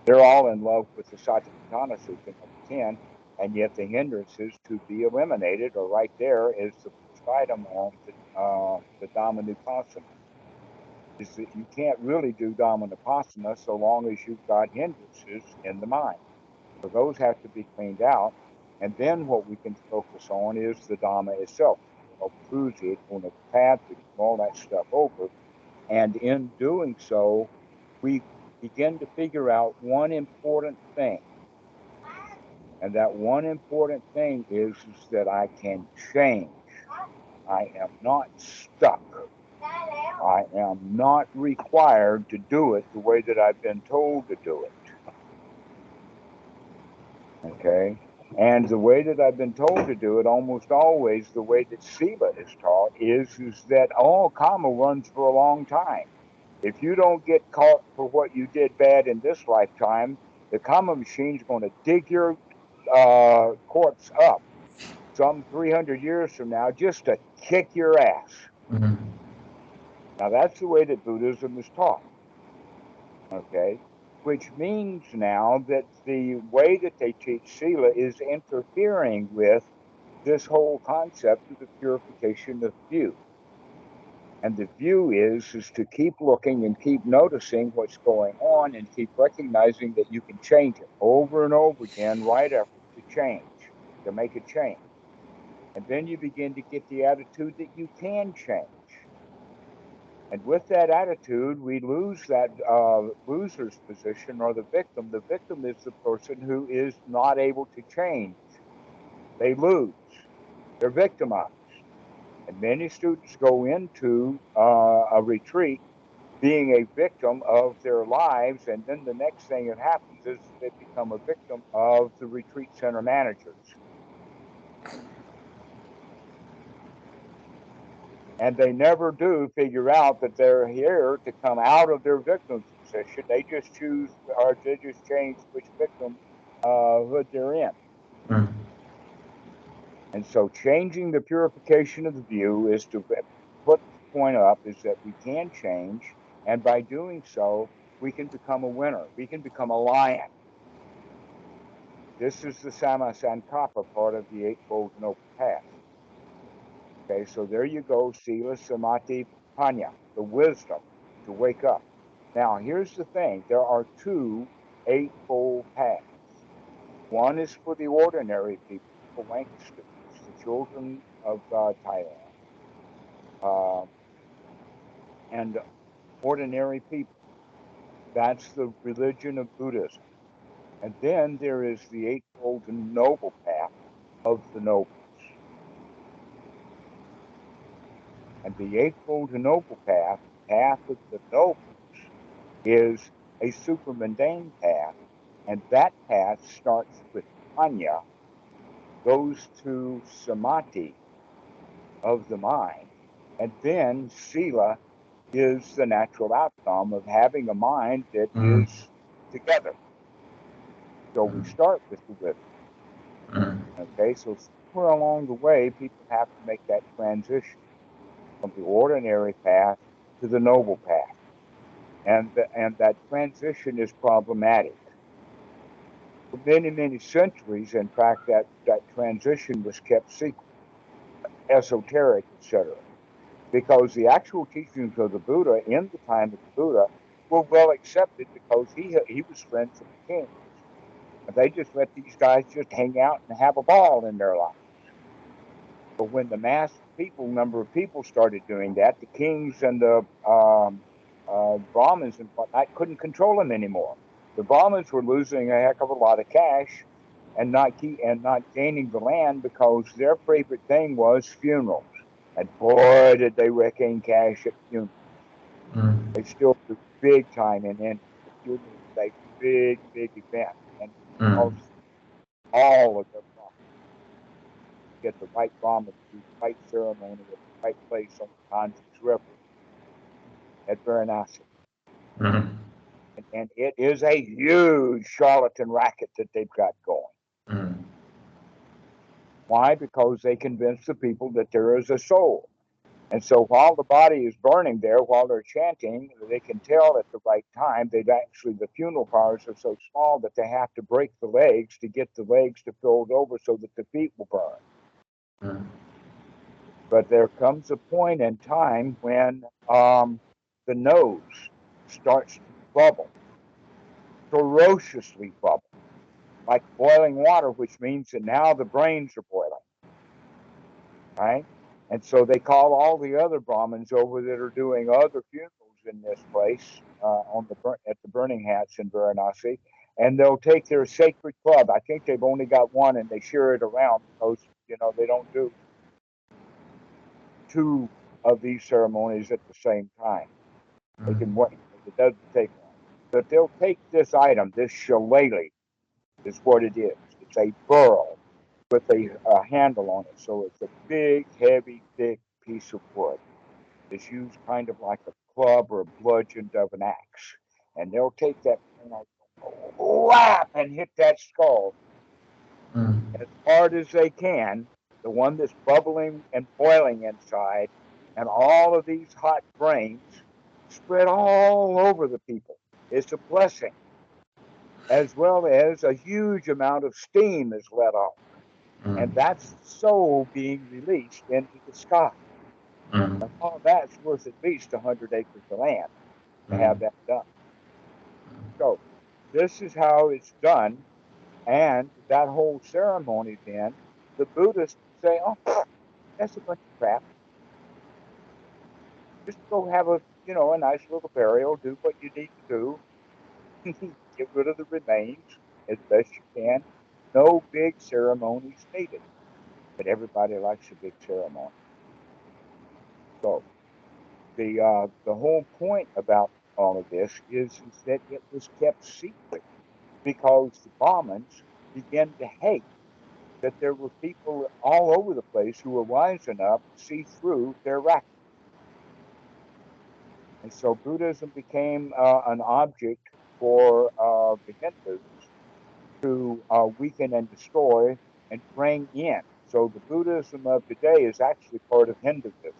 They're all in love with the Tathāgatha Sutta number 10, and yet the hindrances to be eliminated are right there as the first item on the Dhammanupassana. Is that you can't really do Dhammanupassana so long as you've got hindrances in the mind. So those have to be cleaned out, and then what we can focus on is the Dhamma itself. Puji, on the path, all that stuff over. And in doing so, we begin to figure out one important thing. And that one important thing is that I can change. I am not stuck. I am not required to do it the way that I've been told to do it. Okay? And the way that I've been told to do it, almost always the way that Sila is taught, is that all karma runs for a long time. If you don't get caught for what you did bad in this lifetime, the karma machine's going to dig your corpse up some 300 years from now just to kick your ass. Mm-hmm. Now, that's the way that Buddhism is taught, okay? Which means now that the way that they teach Sila is interfering with this whole concept of the purification of view. And the view is to keep looking and keep noticing what's going on and keep recognizing that you can change it over and over again, right effort to change, to make a change. And then you begin to get the attitude that you can change. And with that attitude, we lose that loser's position or the victim. The victim is the person who is not able to change. They lose. They're victimized. And many students go into a retreat being a victim of their lives, and then the next thing that happens is they become a victim of the retreat center managers. And they never do figure out that they're here to come out of their victim's position. They just choose, or they just change which victimhood they're in. Mm-hmm. And so changing the purification of the view is to put the point up is that we can change, and by doing so, we can become a winner. We can become a lion. This is the Samma Sankappa part of the Eightfold Noble Path. Okay, so there you go, Sila, Samādhi, pañña, the wisdom to wake up. Now, here's the thing. There are two Eightfold Paths. One is for the ordinary people, the Goenka students, the children of Thailand, and ordinary people. That's the religion of Buddhism. And then there is the Eightfold Noble Path of the nobles. And the Eightfold Noble Path, path of the nobles, is a supermundane path, and that path starts with pañña, goes to samādhi of the mind, and then Sila is the natural outcome of having a mind that is together. So we start with the wisdom. Okay, so somewhere along the way, people have to make that transition from the ordinary path to the noble path. And that transition is problematic. For many, many centuries, in fact, that transition was kept secret, esoteric, etc. Because the actual teachings of the Buddha in the time of the Buddha were well accepted because he was friends of the kings. And they just let these guys just hang out and have a ball in their lives. But when the number of people started doing that, the kings and the Brahmins and whatnot couldn't control them anymore. The Brahmins were losing a heck of a lot of cash and not gaining the land because their favorite thing was funerals. And boy, did they reckon cash at funerals. They still do big time in India. The funeral is a big, big event. And all of their property. Get the right Brahmin to do the right ceremony at the right place on the Ganges River at Varanasi. And it is a huge charlatan racket that they've got going. Why? Because they convince the people that there is a soul. And so while the body is burning there, while they're chanting, they can tell at the right time that actually the funeral pyres are so small that they have to break the legs to get the legs to fold over so that the feet will burn. But there comes a point in time when the nose starts to bubble, ferociously bubble, like boiling water, which means that now the brains are boiling. Right? And so they call all the other Brahmins over that are doing other funerals in this place at the burning hats in Varanasi, and they'll take their sacred club. I think they've only got one, and they share it around because they don't do two of these ceremonies at the same time. They can wait. It doesn't take long. But they'll take this item, this shillelagh is what it is. It's a burl with a handle on it. So it's a big, heavy, thick piece of wood. It's used kind of like a club or a bludgeon of an axe. And they'll take that thing like, whap, and hit that skull. as hard as they can, the one that's bubbling and boiling inside, and all of these hot brains spread all over the people. It's a blessing, as well as a huge amount of steam is let off. And that's the soul being released into the sky. And all that's worth at least 100 acres of land to have that done. So this is how it's done. And that whole ceremony, then, the Buddhists say, oh, that's a bunch of crap. Just go have a nice little burial, do what you need to do, get rid of the remains as best you can. No big ceremonies needed. But everybody likes a big ceremony. So the whole point about all of this is that it was kept secret because the Brahmins began to hate that there were people all over the place who were wise enough to see through their racket. And so Buddhism became an object for the Hindus to weaken and destroy and bring in. So the Buddhism of today is actually part of Hinduism.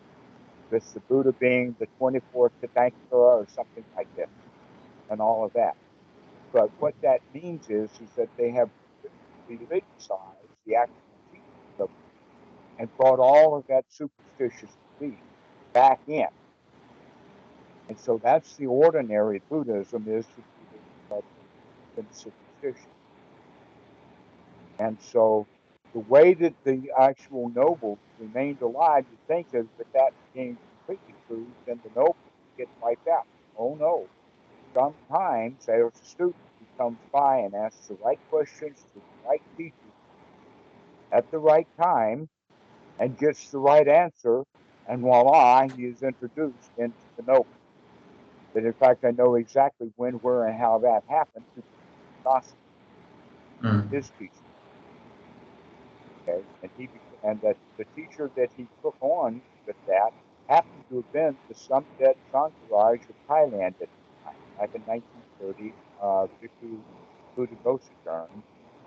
With the Buddha being the 24th Tathāgatha or something like that, and all of that. But what that means is that they have religiosized the actual teachings of it and brought all of that superstitious belief back in. And so that's the ordinary Buddhism, is the Buddhism of superstition. And so the way that the actual nobles remained alive, you think that that became completely true, then the nobles get wiped out. Oh no. Sometimes there's a student who comes by and asks the right questions to the right teacher at the right time and gets the right answer, and voila, he is introduced into the noble. But in fact, I know exactly when, where, and how that happened because his teacher. Okay, and that the teacher that he took on with that happened to have been the Samdet Sangharaj of Thailand at the time. Back in 1930, Bhikkhu Buddha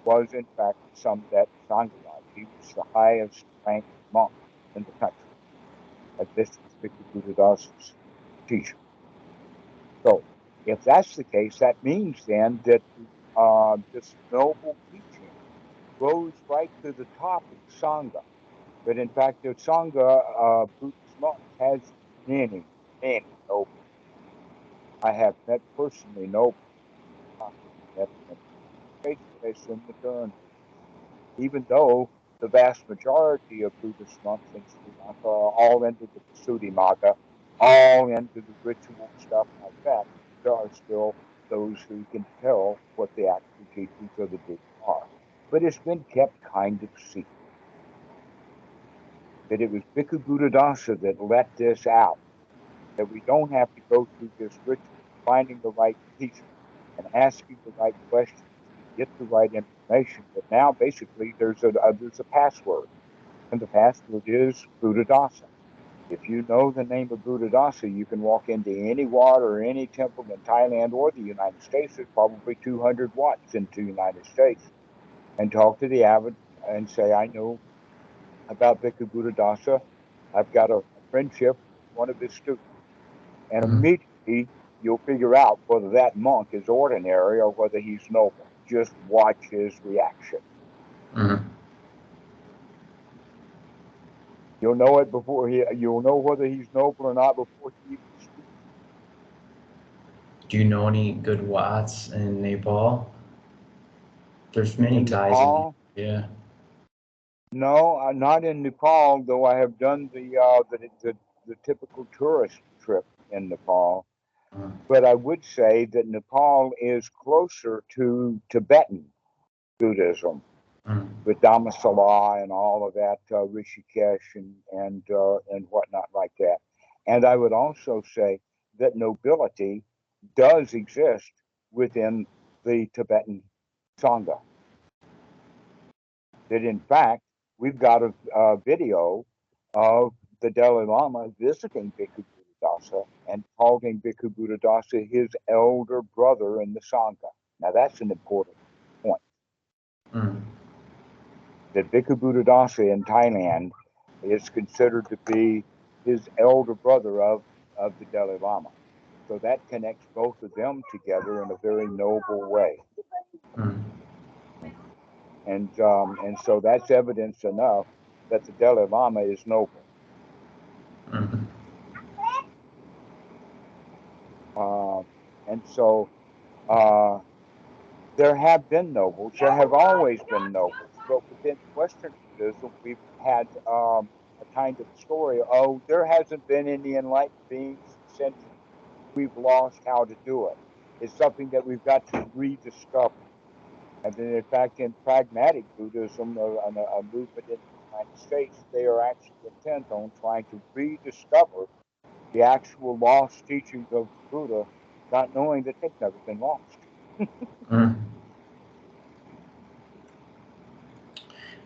was in fact the Samdet Sangharaj. He was the highest ranked monk in the country. And this was Bhikkhu Buddhadasa's teacher. So, if that's the case, that means then that this noble teaching goes right to the top of the Sangha. But in fact, the Sangha, Buddhist monks, has many, many nobles. I have met personally nobles. Even though the vast majority of Buddhist monks in Sri Lanka are all into the Visuddhimagga, all into the ritual stuff like that, there are still those who can tell what the actual teachings of the Buddha are. But it's been kept kind of secret. That it was Bhikkhu Buddhadasa that let this out, that we don't have to go through this ritual, finding the right teacher and asking the right questions to get the right information. But now basically there's a password, and the password is Buddhadasa. If you know the name of Buddhadasa, you can walk into any wat or any temple in Thailand or the United States. There's probably 200 wats into the United States, and talk to the abbot and say, I know about Bhikkhu Buddhadasa. I've got a friendship with one of his students. And immediately you'll figure out whether that monk is ordinary or whether he's noble. Just watch his reaction. You'll know it before you'll know whether he's noble or not before he even speaks. Do you know any good Watts in Nepal? There's many Thais. Nepal? Yeah. No, not in Nepal, though I have done the typical tourist trip in Nepal. But I would say that Nepal is closer to Tibetan Buddhism, with Dhammasala and all of that, Rishikesh and whatnot like that. And I would also say that nobility does exist within the Tibetan Sangha. That in fact, we've got a video of the Dalai Lama visiting Bhikkhu Buddhadasa and calling Bhikkhu Buddhadasa his elder brother in the Sangha. Now that's an important point. that Bhikkhu Buddhadasa in Thailand is considered to be his elder brother of the Dalai Lama. So that connects both of them together in a very noble way. And so that's evidence enough that the Dalai Lama is noble. And so there have been nobles, there have always been nobles, but within Western Buddhism, we've had a kind of story, oh, there hasn't been any enlightened beings since we've lost how to do it. It's something that we've got to rediscover. And then, in fact, in pragmatic Buddhism, a movement in the United States, they are actually intent on trying to rediscover the actual lost teachings of the Buddha, not knowing that they've never been lost.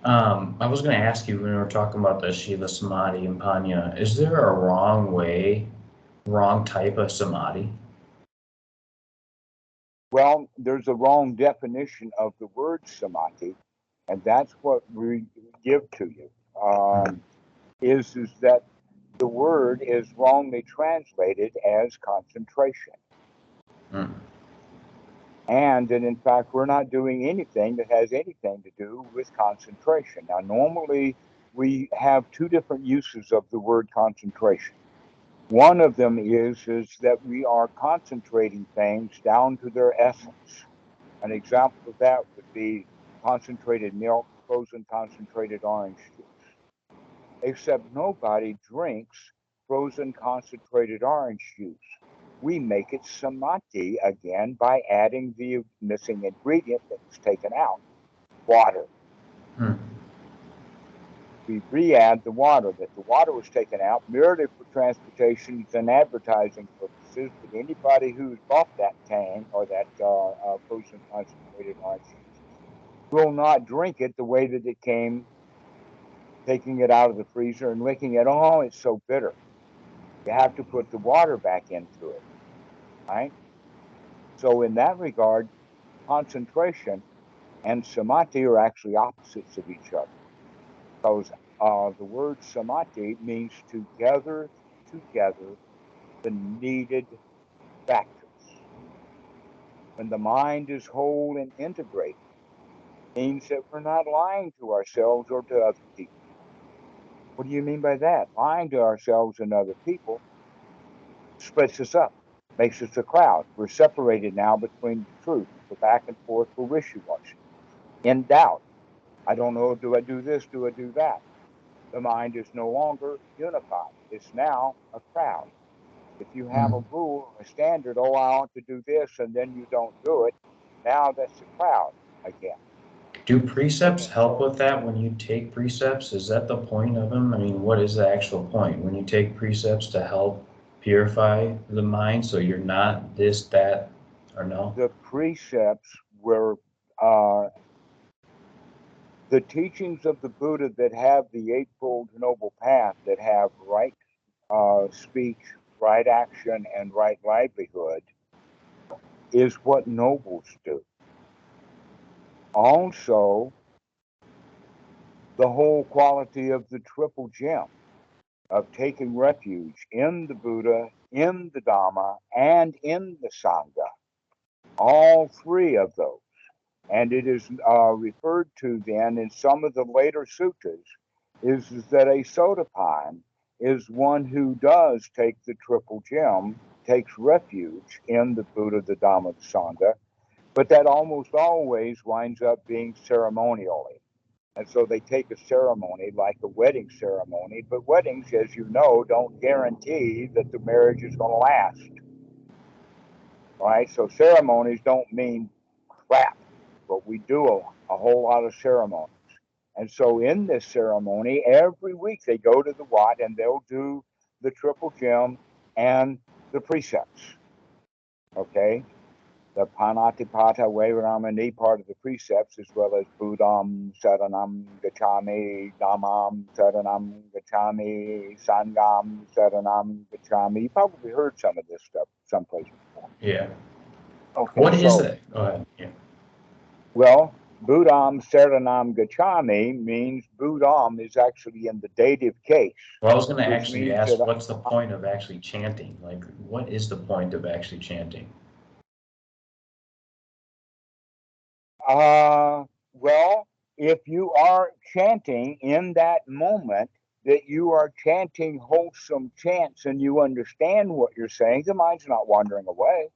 I was going to ask you when we were talking about the Sila, Samadhi, and Pañña, is there a wrong type of Samadhi? Well, there's a wrong definition of the word samadhi, and that's what we give to you, is that the word is wrongly translated as concentration. And that, in fact, we're not doing anything that has anything to do with concentration. Now, normally, we have two different uses of the word concentration. One of them is that we are concentrating things down to their essence. An example of that would be concentrated milk, frozen concentrated orange juice. Except nobody drinks frozen concentrated orange juice. We make it samadhi again by adding the missing ingredient that was taken out, water. We re-add the water, that the water was taken out merely for transportation and advertising purposes, but anybody who's bought that can or that frozen concentrated orange juice will not drink it the way that it came, taking it out of the freezer and licking it. Oh, it's so bitter. You have to put the water back into it, right? So in that regard, concentration and samadhi are actually opposites of each other. Because the word samadhi means to gather together the needed factors. When the mind is whole and integrated, it means that we're not lying to ourselves or to other people. What do you mean by that? Lying to ourselves and other people splits us up, makes us a crowd. We're separated now between the truth. We're back and forth, we're wishy-washy. In doubt. I don't know, do I do this, do I do that? The mind is no longer unified. It's now a crowd. If you have a rule or a standard, oh, I ought to do this, and then you don't do it, now that's a crowd again. Do precepts help with that when you take precepts? Is that the point of them? I mean, what is the actual point when you take precepts to help purify the mind so you're not this, that, or no? The precepts were the teachings of the Buddha that have the Eightfold Noble Path, that have right speech, right action, and right livelihood, is what nobles do. Also, the whole quality of the triple gem of taking refuge in the Buddha, in the Dhamma, and in the Sangha. All three of those. And it is referred to then in some of the later suttas is that a sotapan is one who does take the triple gem, takes refuge in the Buddha, the Dhamma, the Sangha, but that almost always winds up being ceremonially. And so they take a ceremony like a wedding ceremony, but weddings, as you know, don't guarantee that the marriage is going to last. Right? So ceremonies don't mean crap, but we do a whole lot of ceremonies. And so in this ceremony, every week they go to the Wat and they'll do the triple gem and the precepts. Okay? The Panatipata Vairamani part of the precepts, as well as Buddham Saranam Gacchami, Dhammam Saranam Gacchami, Sangham Saranam Gacchami. You probably heard some of this stuff someplace before. Yeah. Okay, What is that? Go ahead. Yeah. Well, Buddham Saranam Gacchami means Buddham is actually in the dative case. Well, I was going to which actually means ask, that what's the point of actually chanting? Like, what is the point of actually chanting? Well, if you are chanting in that moment, that you are chanting wholesome chants and you understand what you're saying, the mind's not wandering away.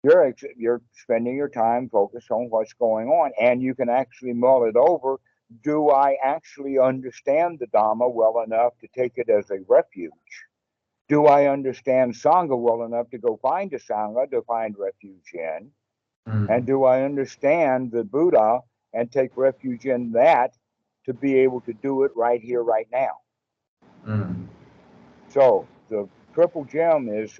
You're spending your time focused on what's going on, and you can actually mull it over. Do I actually understand the Dhamma well enough to take it as a refuge? Do I understand Sangha well enough to go find a Sangha to find refuge in? And do I understand the Buddha and take refuge in that to be able to do it right here, right now? So the triple gem is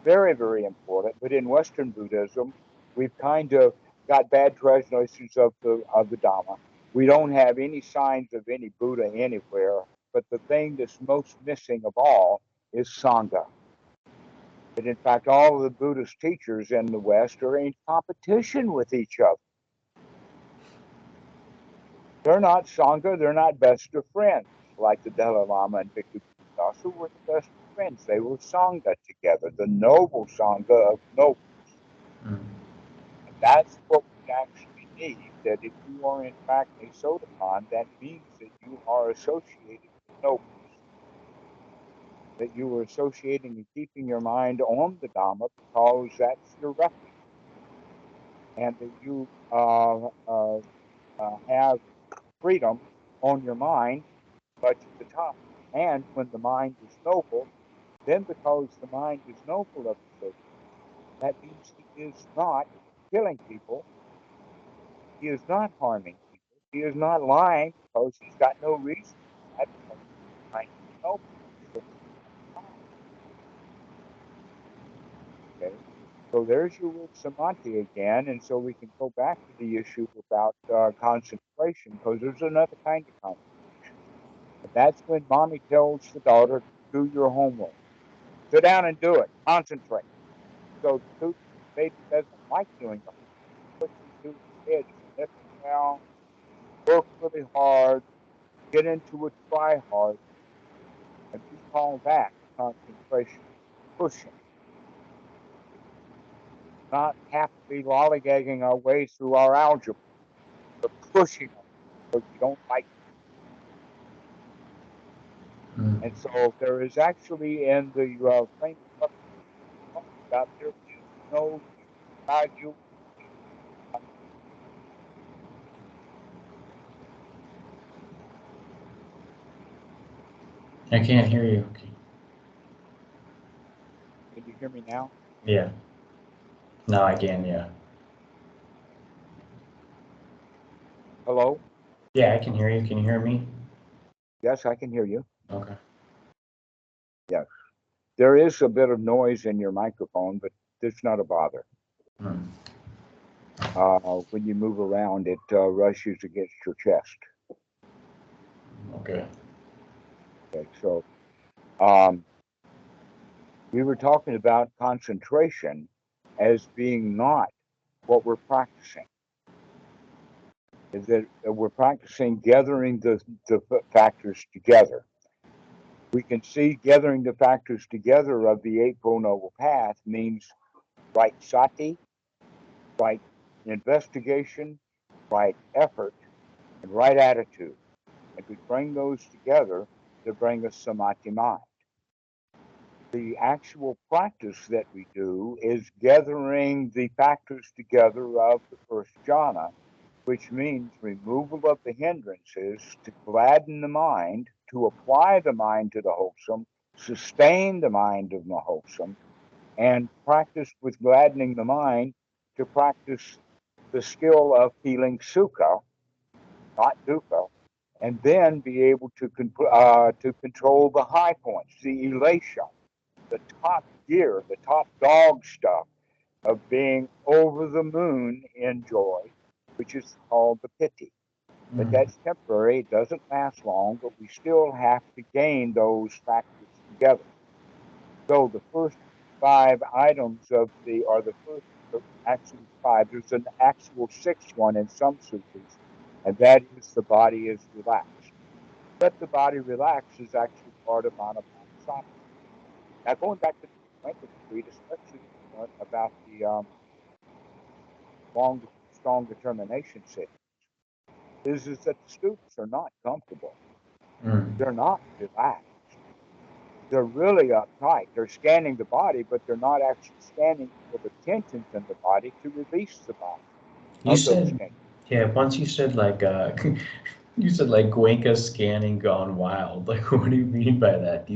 very, very important. But in Western Buddhism, we've kind of got bad translations of the Dhamma. We don't have any signs of any Buddha anywhere. But the thing that's most missing of all is Sangha. And in fact, all of the Buddhist teachers in the West are in competition with each other. They're not Sangha, they're not best of friends, like the Dalai Lama and Bhikkhu Buddhasa were the best of friends. They were Sangha together, the noble Sangha of nobles. And that's what we actually need, that if you are in fact a Sotapan, that means that you are associated with nobles. That you are associating and keeping your mind on the Dhamma because that's your refuge. And that you have freedom on your mind much of the time. And when the mind is noble, then because the mind is noble of the that means he is not killing people, he is not harming people, he is not lying because he's got no reason for that because the mind is noble. Okay. So there's your word samadhi again, and so we can go back to the issue about concentration, because there's another kind of concentration. And that's when mommy tells the daughter, do your homework. Sit down and do it. Concentrate. So the baby doesn't like doing the homework. What you do instead is sit down, work really hard, get into it, try hard, and we call that concentration, pushing. Not happily lollygagging our way through our algebra, but pushing them because we don't like it. And so there is actually in the frame of about there is no value. I can't hear you. Can you hear me now? Yeah. Now I can, yeah. Hello? Yeah, I can hear you. Can you hear me? Yes, I can hear you. Okay. Yes. There is a bit of noise in your microphone, but it's not a bother. When you move around, it rushes against your chest. Okay. Okay, so we were talking about concentration as being not what we're practicing. Is that we're practicing gathering the factors together. We can see gathering the factors together of the Eightfold Noble Path means right sati, right investigation, right effort, and right attitude. And we bring those together to bring us samadhi mind. The actual practice that we do is gathering the factors together of the first jhana, which means removal of the hindrances to gladden the mind, to apply the mind to the wholesome, sustain the mind of the wholesome, and practice with gladdening the mind to practice the skill of feeling sukha, not dukkha, and then be able to control the high points, the elation, the top gear, the top dog stuff of being over the moon in joy, which is called the piti. But that's temporary, it doesn't last long, but we still have to gain those factors together. So the first 5 items of the first actually 5. There's an actual 6th one in some sutras, and that is the body is relaxed. Let the body relax is actually part of Anapanasati. Now, going back to the Goenka retreat, especially about the strong determination state, is that the students are not comfortable. They're not relaxed. They're really uptight. They're scanning the body, but they're not actually scanning for the tensions in the body to release the body. You said, yeah, once you said like, you said like Goenka scanning gone wild. Like, what do you mean by that? Do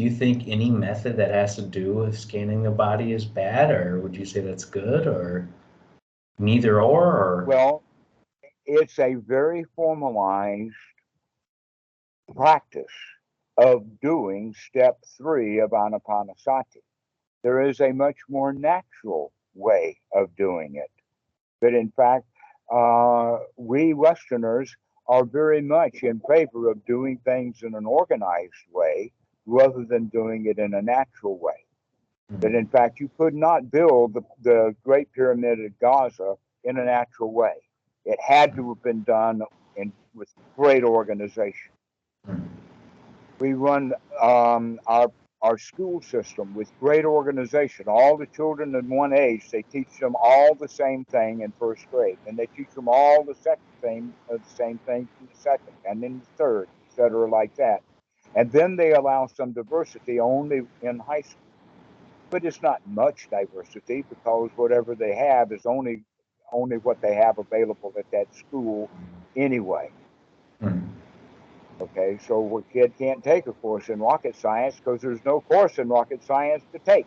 you think any method that has to do with scanning the body is bad, or would you say that's good, or neither or? Well, it's a very formalized practice of doing step 3 of Anapanasati. There is a much more natural way of doing it. But in fact, we Westerners are very much in favor of doing things in an organized way rather than doing it in a natural way. That in fact, you could not build the Great Pyramid at Gaza in a natural way. It had to have been done with great organization. We run our school system with great organization. All the children in one age, they teach them all the same thing in first grade, and they teach them all the same thing in the second, and in the third, etc., like that. And then they allow some diversity only in high school. But it's not much diversity because whatever they have is only what they have available at that school anyway. Okay, so a kid can't take a course in rocket science because there's no course in rocket science to take.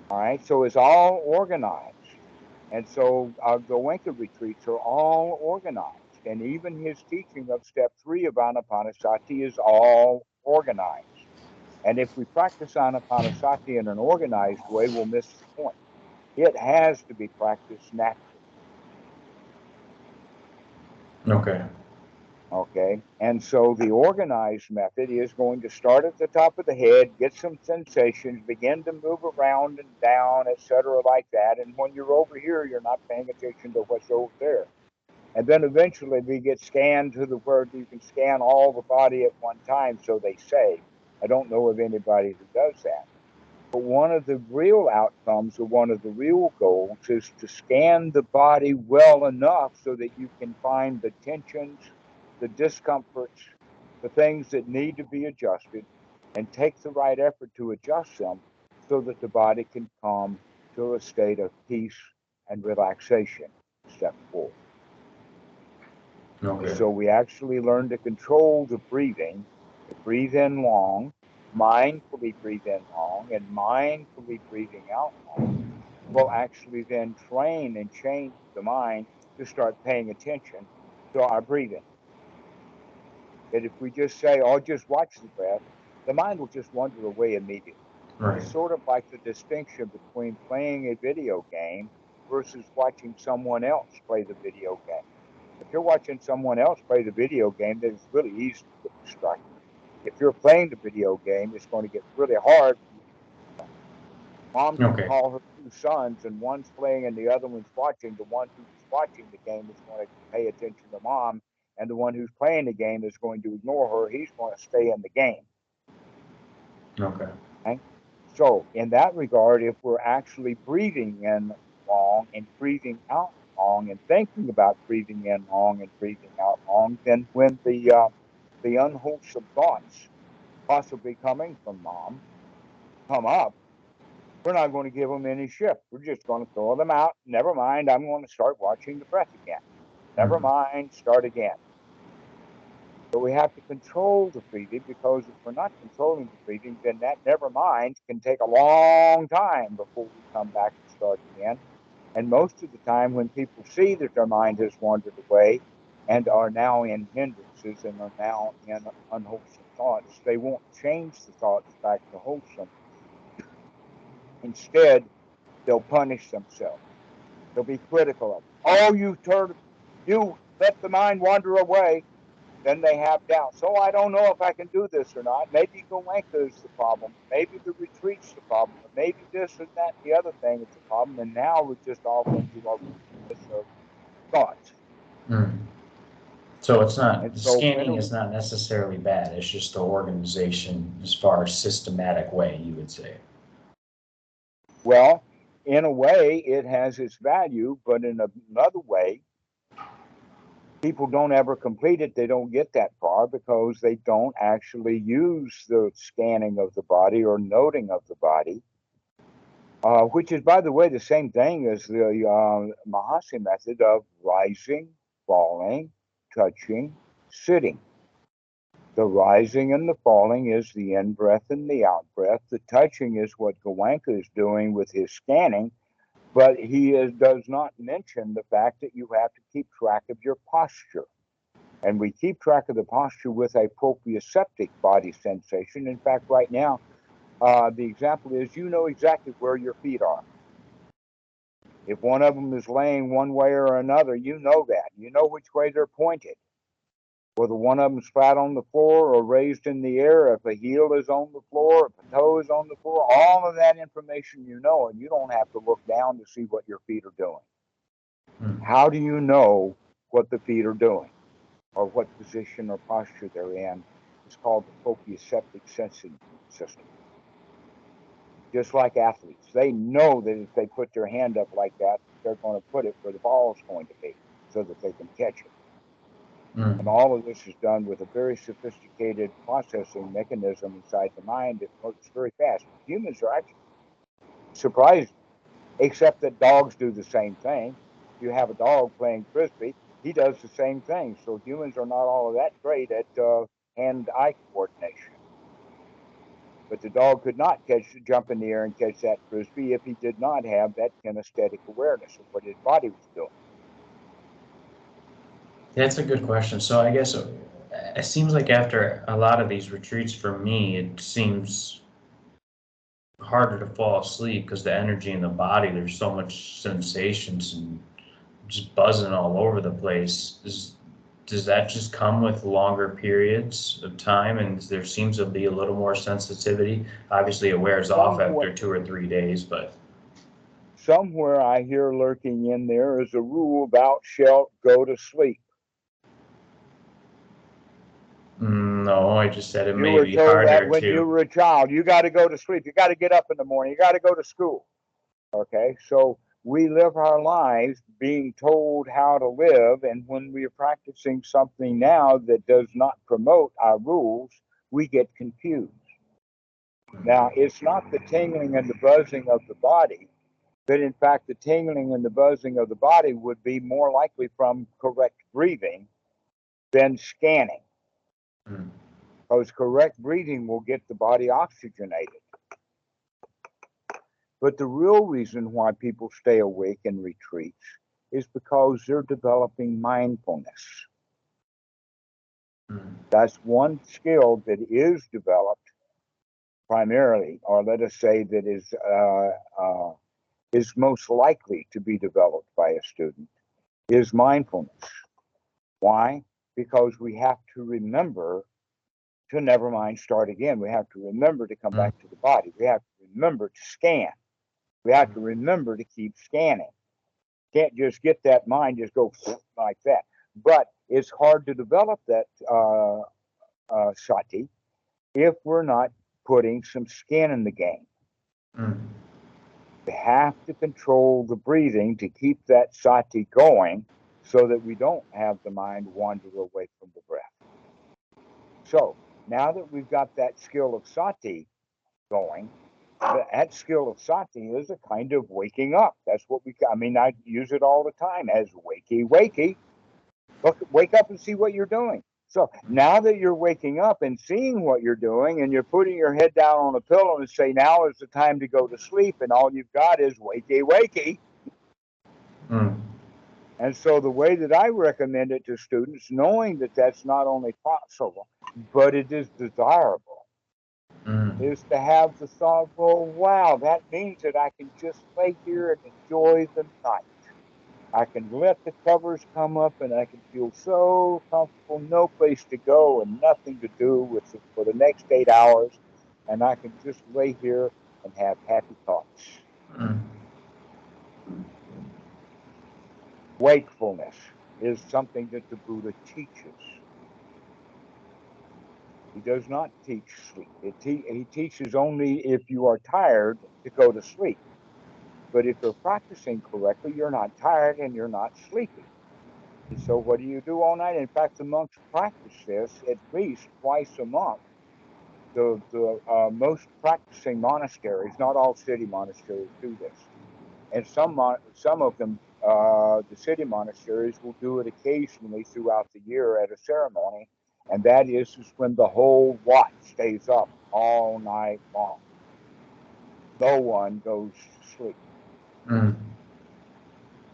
All right, so it's all organized. And so the Goenka retreats are all organized. And even his teaching of step 3 of Anapanasati is all organized. And if we practice Anapanasati in an organized way, we'll miss the point. It has to be practiced naturally. Okay. And so the organized method is going to start at the top of the head, get some sensations, begin to move around and down, etc., like that. And when you're over here, you're not paying attention to what's over there. And then eventually we get scanned to the word you can scan all the body at one time, so they say. I don't know of anybody who does that. But one of the real outcomes or one of the real goals is to scan the body well enough so that you can find the tensions, the discomforts, the things that need to be adjusted, and take the right effort to adjust them so that the body can come to a state of peace and relaxation. Step 4. So we actually learn to control the breathing, to breathe in long, mindfully breathe in long, and mindfully breathing out long. Will actually then train and change the mind to start paying attention to our breathing. That if we just say, oh, just watch the breath, the mind will just wander away immediately. Right. It's sort of like the distinction between playing a video game versus watching someone else play the video game. If you're watching someone else play the video game, then it's really easy to get distracted. If you're playing the video game, it's going to get really hard. Mom can call her 2 sons, and one's playing and the other one's watching. The one who's watching the game is going to pay attention to mom, and the one who's playing the game is going to ignore her. He's going to stay in the game. Okay? So, in that regard, if we're actually breathing in long and breathing out long and thinking about breathing in long and breathing out long, then when the unwholesome thoughts possibly coming from mom come up, we're not going to give them any shift. We're just going to throw them out. Never mind, I'm going to start watching the breath again. Never mind, start again. So we have to control the breathing, because if we're not controlling the breathing, then that never mind can take a long time before we come back and start again. And most of the time when people see that their mind has wandered away and are now in hindrances and are now in unwholesome thoughts, they won't change the thoughts back to wholesome. Instead, they'll punish themselves. They'll be critical of it. Oh, you let the mind wander away. then they have doubts. So I don't know if I can do this or not. Maybe Goenka is the problem. Maybe the retreat's the problem. Or maybe this and that and the other thing is the problem. And now we're just all into our thoughts. So it's not, And so scanning is not necessarily bad. It's just the organization as far as systematic way, you would say. Well, in a way, it has its value, but in another way, people don't ever complete it. They don't get that far because they don't actually use the scanning of the body or noting of the body, which is, by the way, the same thing as the Mahasi method of rising, falling, touching, sitting. The rising and the falling is the in-breath and the out-breath. The touching is what Goenka is doing with his scanning, but he does not mention the fact that you have to keep track of your posture. And we keep track of the posture with a proprioceptic body sensation. In fact, right now, the example is you know exactly where your feet are. If one of them is laying one way or another, you know that. You know which way they're pointed. Whether one of them's flat on the floor or raised in the air, if a heel is on the floor, if a toe is on the floor, all of that information you know, and you don't have to look down to see what your feet are doing. How do you know what the feet are doing or what position or posture they're in? It's called the proprioceptic sensing system. Just like athletes, they know that if they put their hand up like that, they're going to put it where the ball is going to be so that they can catch it. And all of this is done with a very sophisticated processing mechanism inside the mind that works very fast. Humans are actually surprised, except that dogs do the same thing. You have a dog playing frisbee, he does the same thing. So humans are not all of that great at hand-eye coordination. But the dog could not jump in the air and catch that frisbee if he did not have that kinesthetic awareness of what his body was doing. That's a good question. So I guess it seems like after a lot of these retreats for me, it seems harder to fall asleep because the energy in the body, there's so much sensations and just buzzing all over the place. Does that just come with longer periods of time and there seems to be a little more sensitivity? Obviously it wears off after 2 or 3 days, but somewhere I hear lurking in there is a rule about shalt go to sleep. No, I just said it You may were be told harder that when to. you were a child, you got to go to sleep. You got to get up in the morning. You got to go to school. Okay, so we live our lives being told how to live, and when we are practicing something now that does not promote our rules, we get confused. Now, it's not the tingling and the buzzing of the body, but in fact, the tingling and the buzzing of the body would be more likely from correct breathing than scanning. Because correct breathing will get the body oxygenated. But the real reason why people stay awake in retreats is because they're developing mindfulness. That's one skill that is developed primarily, or let us say that is most likely to be developed by a student, is mindfulness. Why? Because we have to remember to never mind start again. We have to remember to come back to the body. We have to remember to scan. We have to remember to keep scanning. Can't just get that mind, just go like that. But it's hard to develop that Sati if we're not putting some skin in the game. We have to control the breathing to keep that Sati going so that we don't have the mind wander away from the breath. So now that we've got that skill of Sati going, that skill of Sati is a kind of waking up. That's what I use it all the time as wakey. Look, wake up and see what you're doing. So now that you're waking up and seeing what you're doing and you're putting your head down on a pillow and say, now is the time to go to sleep, and all you've got is wakey. And so the way that I recommend it to students, knowing that that's not only possible, but it is desirable, is to have the thought, well, wow, that means that I can just lay here and enjoy the night. I can let the covers come up and I can feel so comfortable, no place to go and nothing to do with it for the next 8 hours. And I can just lay here and have happy thoughts. Mm. Wakefulness is something that the Buddha teaches. He does not teach sleep. He teaches only if you are tired to go to sleep. But if you're practicing correctly, you're not tired and you're not sleepy. And so what do you do all night? In fact, the monks practice this at least twice a month. The most practicing monasteries, not all city monasteries do this. And some of them, the city monasteries will do it occasionally throughout the year at a ceremony. And that is when the whole wat stays up all night long. No one goes to sleep. Mm.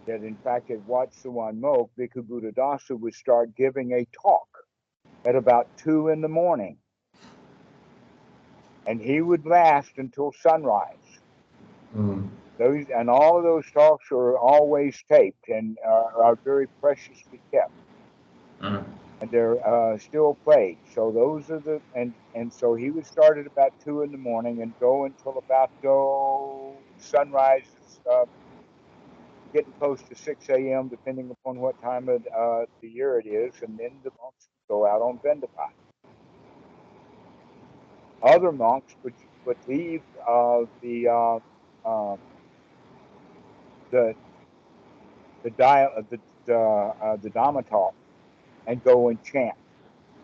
That in fact at Wat Suan Mok, Bhikkhu Buddhadasa would start giving a talk at about 2 in the morning. And he would last until sunrise. Mm. And all of those talks are always taped and are very preciously kept. Mm. And they're still played. So those are and so he would start at about 2 in the morning and go until about sunrise is getting close to 6 a.m. depending upon what time of the year it is, and then the monks would go out on Vendapat. Other monks would leave the Dhamma talk and go and chant.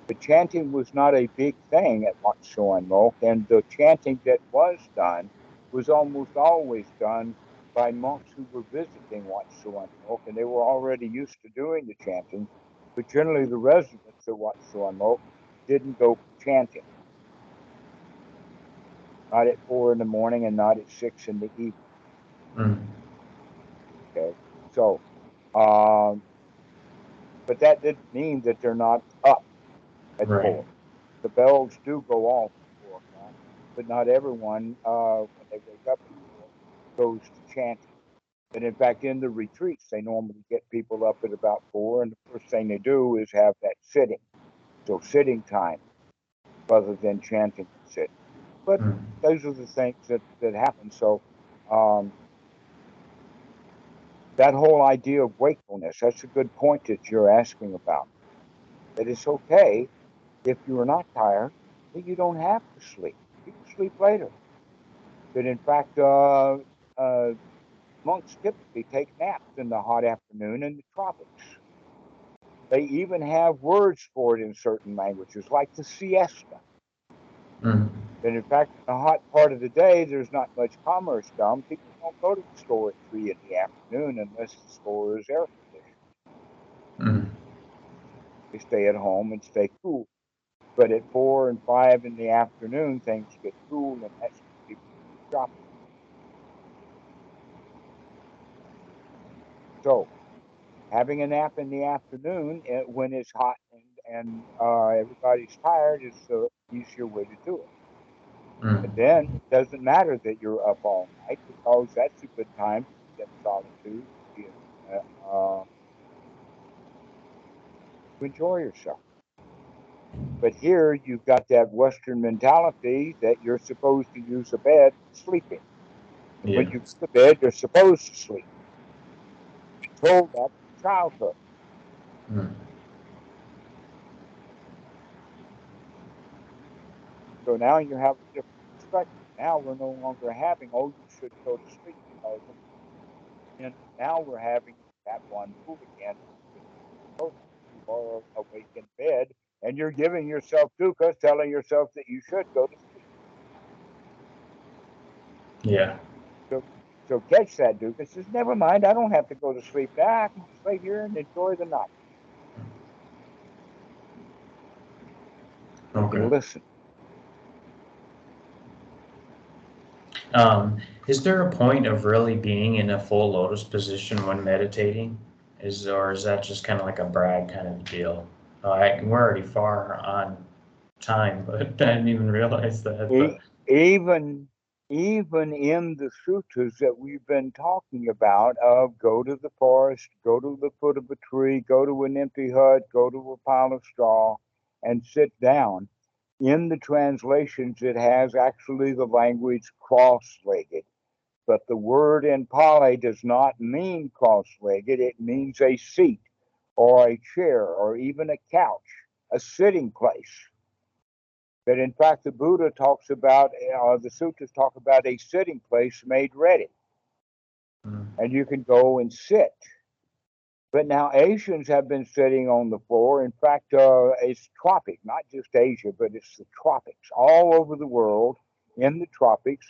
The chanting was not a big thing at Wat Suan Mok, and the chanting that was done was almost always done by monks who were visiting Wat Suan Mok, and they were already used to doing the chanting. But generally, the residents of Wat Suan Mok didn't go chanting. Not at 4 in the morning and not at 6 in the evening. Mm. Okay, so, but that didn't mean that they're not up at Right. 4. The bells do go off at 4 o'clock, but not everyone, when they wake up at 4, goes to chanting. And in fact, in the retreats, they normally get people up at about 4, and the first thing they do is have that sitting. So sitting time rather than chanting and sitting. But those are the things that happen. So that whole idea of wakefulness, that's a good point that you're asking about. That it's okay if you are not tired, that you don't have to sleep. You can sleep later. That in fact, monks typically take naps in the hot afternoon in the tropics. They even have words for it in certain languages, like the siesta. Mm. And in fact, in the hot part of the day, there's not much commerce done. People don't go to the store at 3 in the afternoon unless the store is air conditioned. Mm. They stay at home and stay cool. But at 4 and 5 in the afternoon, things get cool, and that's when people shop. So, having a nap in the afternoon when it's hot and everybody's tired is the easier way to do it. Mm. And then it doesn't matter that you're up all night, because that's a good time to be in solitude, to enjoy yourself. But here you've got that Western mentality that you're supposed to use a bed sleeping. Yeah. When you go to bed, you're supposed to sleep. You're told that from childhood. Mm. So now you have a different perspective. Now we're no longer having, oh, you should go to sleep. And now we're having that one rule again. You are awake in bed, and you're giving yourself dukkha, telling yourself that you should go to sleep. Yeah. So catch that dukkha. Says, never mind, I don't have to go to sleep now. I can just lay here and enjoy the night. Okay. And listen. Is there a point of really being in a full lotus position when meditating? Or is that just kind of like a brag kind of deal? We're already far on time, but I didn't even realize that. But. Even even in the suttas that we've been talking about of go to the forest, go to the foot of a tree, go to an empty hut, go to a pile of straw and sit down, in the translations it has actually the language cross-legged. But the word in Pali does not mean cross-legged. It means a seat or a chair or even a couch, a sitting place. That in fact the Buddha talks about, the sutras talk about a sitting place made ready. And you can go and sit. But now Asians have been sitting on the floor. In fact, it's tropic, not just Asia, but it's the tropics. All over the world, in the tropics,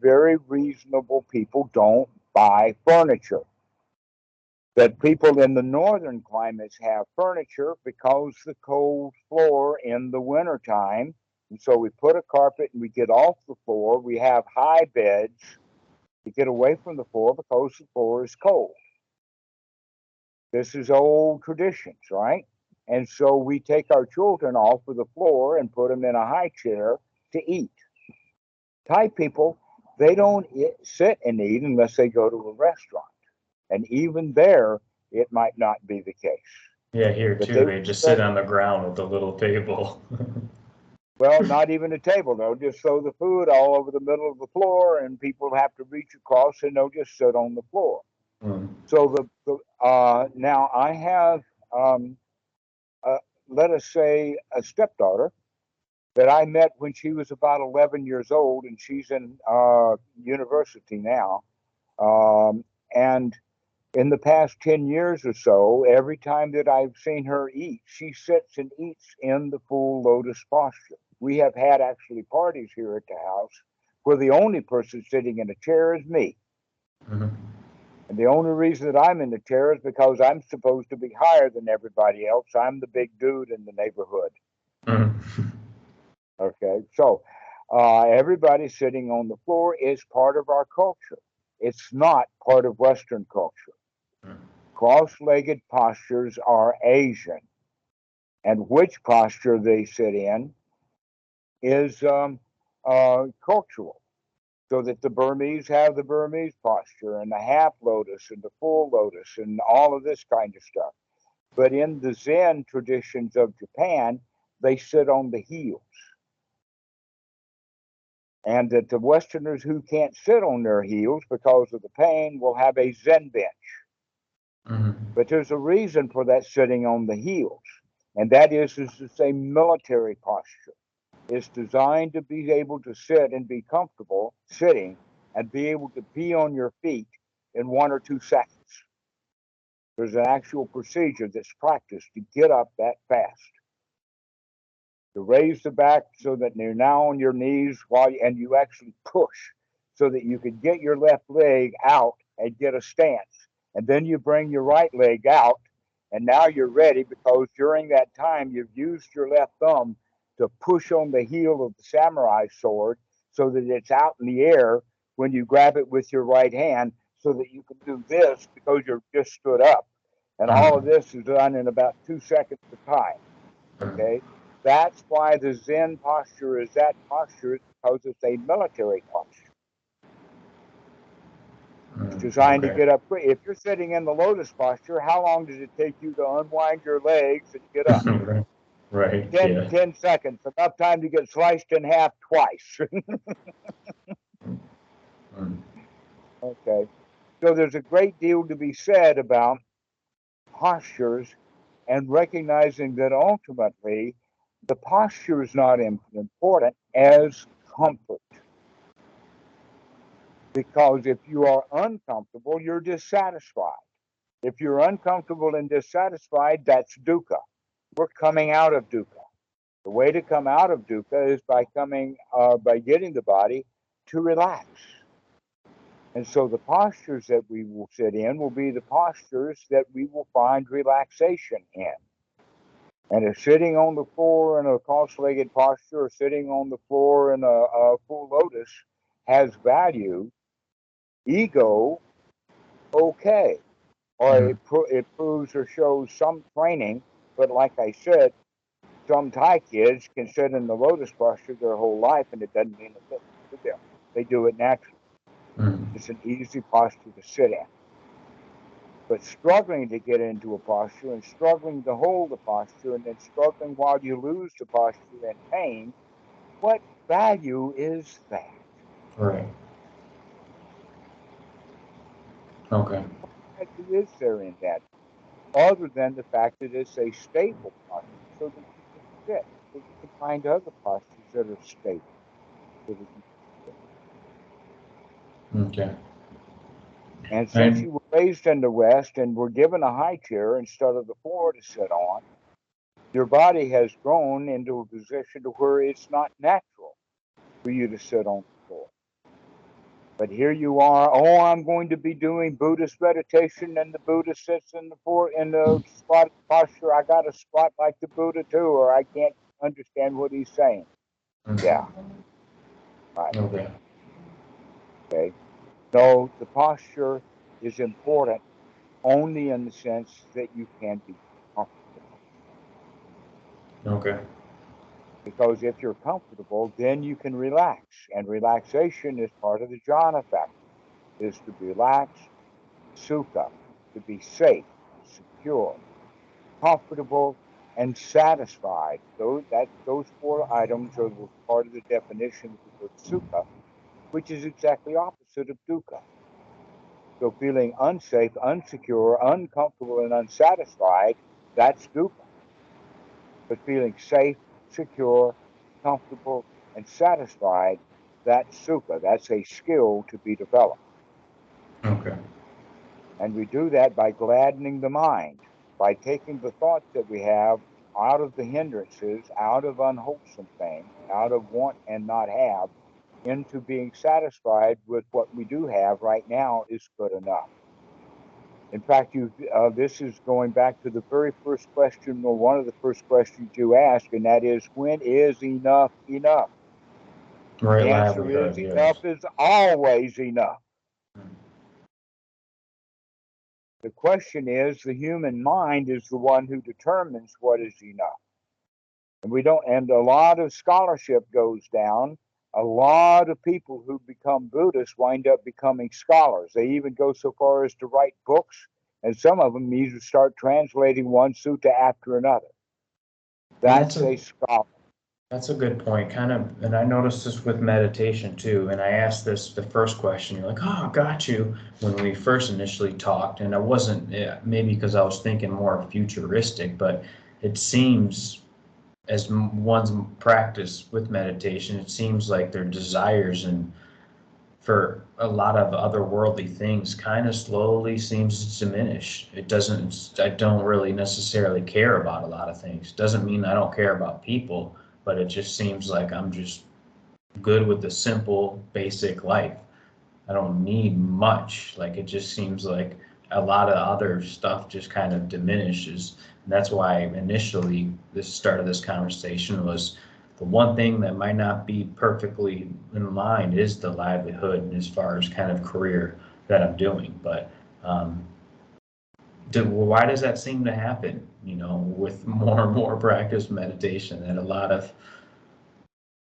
very reasonable people don't buy furniture. That people in the northern climates have furniture because the cold floor in the wintertime. And so we put a carpet and we get off the floor. We have high beds to get away from the floor because the floor is cold. This is old traditions, right? And so we take our children off of the floor and put them in a high chair to eat. Thai people, they don't sit and eat unless they go to a restaurant. And even there, it might not be the case. Yeah, here But too, they just sit on the ground with a little table. Well, not even a table. They'll just throw the food all over the middle of the floor, and people have to reach across, and they'll just sit on the floor. So now I have, let us say, a stepdaughter that I met when she was about 11 years old, and she's in university now. And in the past 10 years or so, every time that I've seen her eat, she sits and eats in the full lotus posture. We have had actually parties here at the house where the only person sitting in a chair is me. Mm-hmm. And the only reason that I'm in the chair is because I'm supposed to be higher than everybody else. I'm the big dude in the neighborhood. Mm-hmm. Okay, so everybody sitting on the floor is part of our culture. It's not part of Western culture. Cross-legged postures are Asian, and which posture they sit in is cultural. So that the Burmese have the Burmese posture and the half lotus and the full lotus and all of this kind of stuff. But in the Zen traditions of Japan, they sit on the heels. And that the Westerners who can't sit on their heels because of the pain will have a Zen bench. Mm-hmm. But there's a reason for that sitting on the heels. And that is it's a military posture. It's designed to be able to sit and be comfortable sitting and be able to be on your feet in 1 or 2 seconds. There's an actual procedure that's practiced to get up that fast. To raise the back so that you're now on your knees and you actually push so that you can get your left leg out and get a stance. And then you bring your right leg out, and now you're ready because during that time you've used your left thumb to push on the heel of the samurai sword so that it's out in the air when you grab it with your right hand so that you can do this because you're just stood up. And all of this is done in about 2 seconds of time. Okay? That's why the Zen posture is that posture, because it's a military posture. It's designed to get up quick. If you're sitting in the lotus posture, how long does it take you to unwind your legs and get up? Right. 10 seconds, enough time to get sliced in half twice. Okay. So there's a great deal to be said about postures and recognizing that ultimately the posture is not important as comfort. Because if you are uncomfortable, you're dissatisfied. If you're uncomfortable and dissatisfied, that's dukkha. We're coming out of dukkha. The way to come out of dukkha is by getting the body to relax. And so the postures that we will sit in will be the postures that we will find relaxation in. And if sitting on the floor in a cross-legged posture or sitting on the floor in a full lotus has value, ego, okay. Or it proves or shows some training, but like I said, some Thai kids can sit in the lotus posture their whole life and it doesn't mean a thing to them. They do it naturally. It's an easy posture to sit in. But struggling to get into a posture and struggling to hold the posture and then struggling while you lose the posture in pain, what value is that? Right. Okay. What value is there in that? Other than the fact that it's a stable posture, so that you can sit, so you can find other postures that are stable. So that you Okay. And since you were raised in the West and were given a high chair instead of the floor to sit on, your body has grown into a position to where it's not natural for you to sit on the floor. But here you are, oh, I'm going to be doing Buddhist meditation, and the Buddha sits in the squat posture. I got to squat like the Buddha too, or I can't understand what he's saying. Yeah. Right. Okay. So the posture is important only in the sense that you can be comfortable. Okay. Because if you're comfortable, then you can relax. And relaxation is part of the jhana factor, is to relax, sukha, to be safe, secure, comfortable, and satisfied. Those four items are part of the definition of the word sukha, which is exactly opposite of dukkha. So feeling unsafe, unsecure, uncomfortable, and unsatisfied, that's dukkha. But feeling safe, secure, comfortable, and satisfied, that's sukha. That's a skill to be developed. Okay. And we do that by gladdening the mind, by taking the thoughts that we have out of the hindrances, out of unwholesome things, out of want and not have, into being satisfied with what we do have right now is good enough. In fact, this is going back to the very first question, or one of the first questions you asked, and that is, when is enough enough? Right. The answer is, enough is always enough. The question is, the human mind is the one who determines what is enough. And a lot of scholarship goes down. A lot of people who become Buddhists wind up becoming scholars. They even go so far as to write books, and some of them even start translating one sutta after another. That's a scholar. That's a good point, kind of, and I noticed this with meditation too. And I asked this the first question. You're like, "Oh, got you," when we first initially talked, and I wasn't maybe because I was thinking more futuristic, but it seems as one's practice with meditation, it seems like their desires and for a lot of otherworldly things kind of slowly seems to diminish. I don't really necessarily care about a lot of things. Doesn't mean I don't care about people, but it just seems like I'm just good with the simple, basic life. I don't need much. Like, it just seems like a lot of other stuff just kind of diminishes. And that's why initially the start of this conversation was the one thing that might not be perfectly in line is the livelihood as far as kind of career that I'm doing. But why does that seem to happen, with more and more practice meditation, that a lot of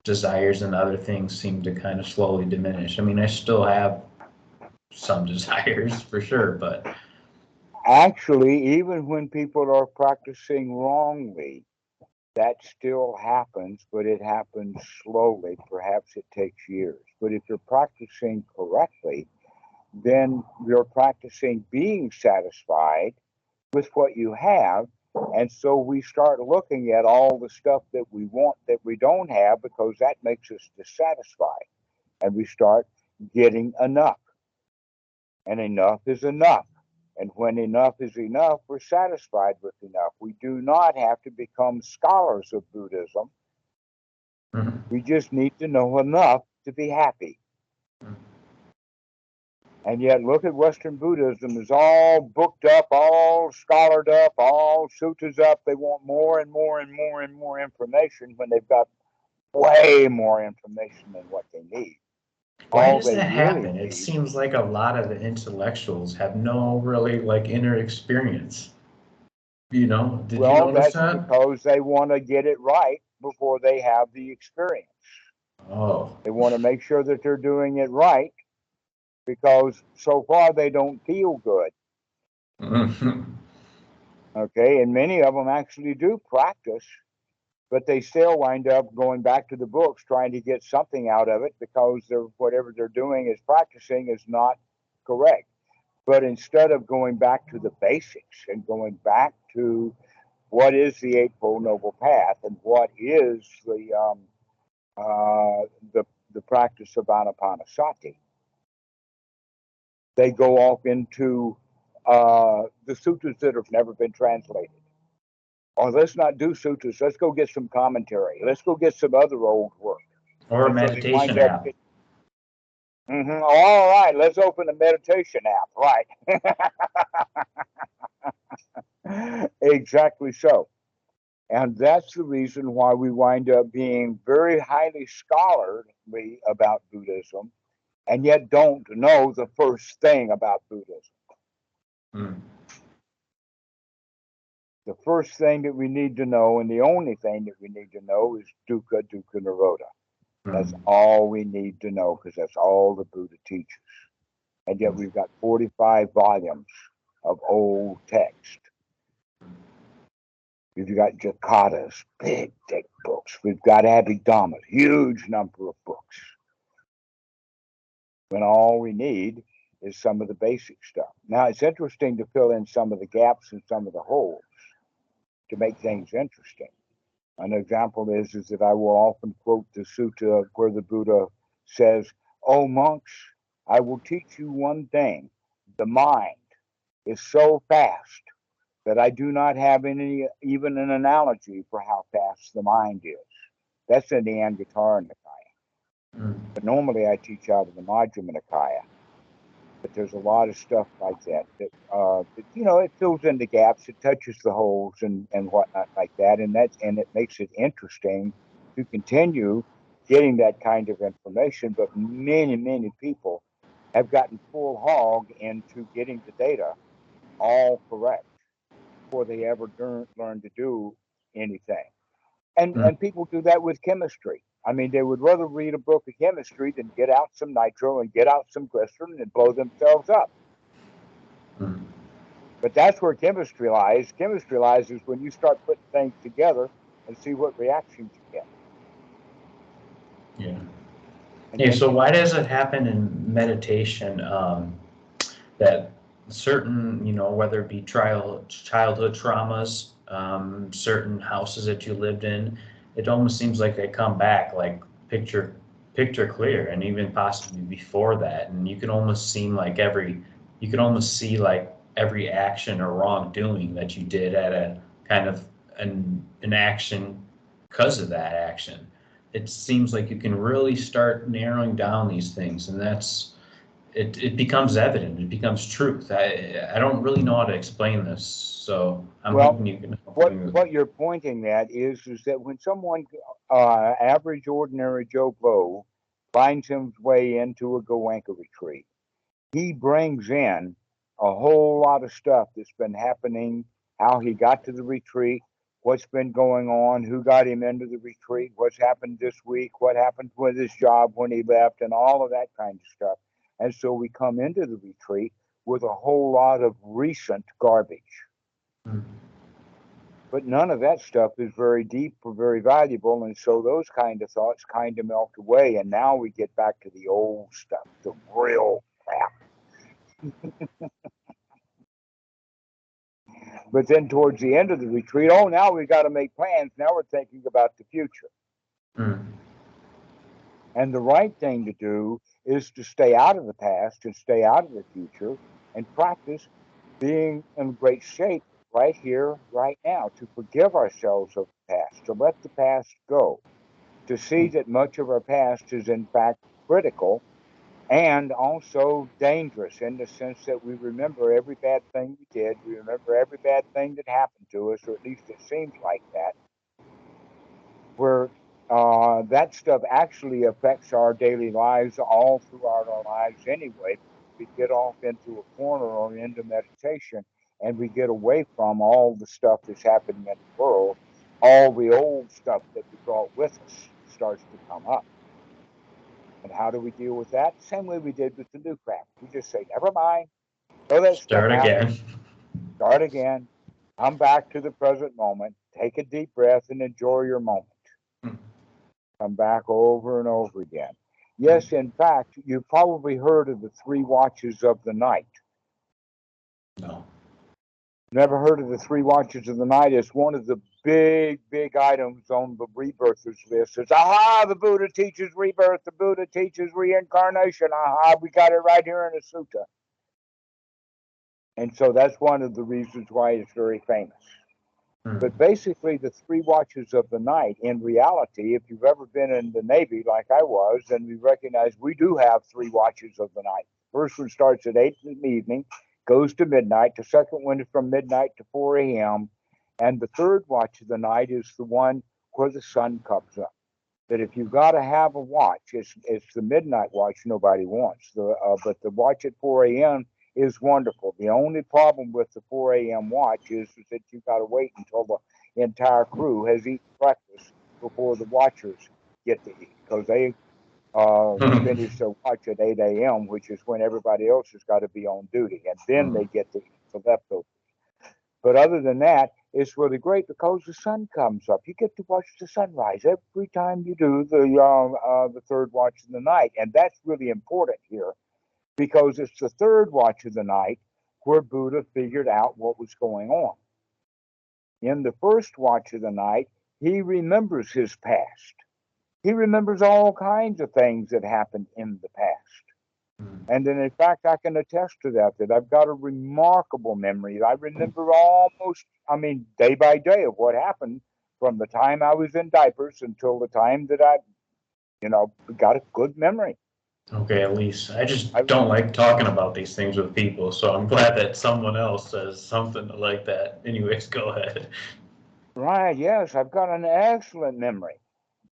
desires and other things seem to kind of slowly diminish? I mean, I still have some desires for sure, but actually, even when people are practicing wrongly, that still happens, but it happens slowly. Perhaps it takes years. But if you're practicing correctly, then you're practicing being satisfied with what you have. And so we start looking at all the stuff that we want that we don't have, because that makes us dissatisfied. And we start getting enough. And enough is enough. And when enough is enough, we're satisfied with enough. We do not have to become scholars of Buddhism. Mhm. We just need to know enough to be happy. And yet, look at Western Buddhism is all booked up, all scholared up, all suttas up. They want more and more and more and more information when they've got way more information than what they need. Why All does they that really happen? It need. seems like a lot of the intellectuals have no really inner experience. Did you Well, notice that's that? because they want to get it right before they have the experience. Oh. They want to make sure that they're doing it right because so far they don't feel good. Okay, and many of them actually do practice, but they still wind up going back to the books trying to get something out of it because whatever they're doing is practicing is not correct. But instead of going back to the basics and going back to what is the Eightfold Noble Path and what is the practice of anapanasati, they go off into the sutras that have never been translated. Or let's not do sutras. Let's go get some commentary. Let's go get some other old work. Or a And so they wind meditation up. app. All right, let's open a meditation app. Right. Exactly so. And that's the reason why we wind up being very highly scholarly about Buddhism and yet don't know the first thing about Buddhism. Mm. The first thing that we need to know, and the only thing that we need to know, is dukkha, dukkha, nirodha. That's all we need to know because that's all the Buddha teaches. And yet we've got 45 volumes of old text. We've got Jatakas, big, thick books. We've got Abhidhammas, huge number of books. When all we need is some of the basic stuff. Now, it's interesting to fill in some of the gaps and some of the holes to make things interesting. An example is that I will often quote the sutta where the Buddha says, "Oh, monks, I will teach you one thing. The mind is so fast that I do not have even an analogy for how fast the mind is." That's in the Anguttara Nikaya. But normally I teach out of the Majjhima Nikaya. But there's a lot of stuff like that it fills in the gaps, it touches the holes and whatnot like that, and it makes it interesting to continue getting that kind of information. But many people have gotten full hog into getting the data all correct before they ever learn to do anything. And people do that with chemistry. I mean, they would rather read a book of chemistry than get out some nitro and get out some glycerin and blow themselves up. But that's where chemistry lies. Chemistry lies is when you start putting things together and see what reactions you get. Yeah. And Yeah. So why does it happen in meditation that certain, whether it be childhood traumas, certain houses that you lived in, it almost seems like they come back like picture clear, and even possibly before that, and you can almost see like every action or wrongdoing that you did at a kind of an action because of that action. It seems like you can really start narrowing down these things, and it becomes evident. It becomes truth. I don't really know how to explain this, so I'm hoping you can help me with what you're pointing at is that when someone, average, ordinary Joe Blow, finds his way into a Goenka retreat, he brings in a whole lot of stuff that's been happening, how he got to the retreat, what's been going on, who got him into the retreat, what's happened this week, what happened with his job when he left, and all of that kind of stuff. And so we come into the retreat with a whole lot of recent garbage. But none of that stuff is very deep or very valuable. And so those kind of thoughts kind of melt away. And now we get back to the old stuff, the real crap. But then towards the end of the retreat, now we've got to make plans. Now we're thinking about the future. And the right thing to do is to stay out of the past and stay out of the future and practice being in great shape right here, right now, to forgive ourselves of the past, to let the past go, to see that much of our past is in fact critical and also dangerous in the sense that we remember every bad thing we did. We remember every bad thing that happened to us, or at least it seems like that, where that stuff actually affects our daily lives all throughout our lives anyway. We get off into a corner or into meditation and we get away from all the stuff that's happening in the world. All the old stuff that we brought with us starts to come up. And how do we deal with that? Same way we did with the new crap. We just say, never mind, throw that stuff Start out, again. start again, come back to the present moment, take a deep breath and enjoy your moment. Come back over and over again. Yes, in fact, you've probably heard of the 3 watches of the night. No. Never heard of the 3 watches of the night? It's one of the big items on the rebirthers list. It's, aha, the Buddha teaches rebirth, the Buddha teaches reincarnation. Aha, we got it right here in the sutta. And so that's one of the reasons why it's very famous. But basically, the 3 watches of the night, in reality, if you've ever been in the Navy like I was, then we recognize we do have 3 watches of the night. First one starts at 8 in the evening, goes to midnight. The second one is from midnight to 4 a.m. And the third watch of the night is the one where the sun comes up. That if you've got to have a watch, it's the midnight watch nobody wants. But the watch at 4 a.m. is wonderful. The only problem with the 4 a.m. watch is that you've got to wait until the entire crew has eaten breakfast before the watchers get to eat, because they finish their watch at 8 a.m., which is when everybody else has got to be on duty, and then they get to eat the leftovers. But other than that, it's really great because the sun comes up. You get to watch the sunrise every time you do the third watch of the night, and that's really important here, because it's the third watch of the night where Buddha figured out what was going on. In the first watch of the night, he remembers his past. He remembers all kinds of things that happened in the past. And then, in fact, I can attest to that I've got a remarkable memory. I remember almost, day by day of what happened from the time I was in diapers until the time that I, got a good memory. Okay, at least. I just don't like talking about these things with people, so I'm glad that someone else says something like that. Anyways, go ahead. Right, yes, I've got an excellent memory.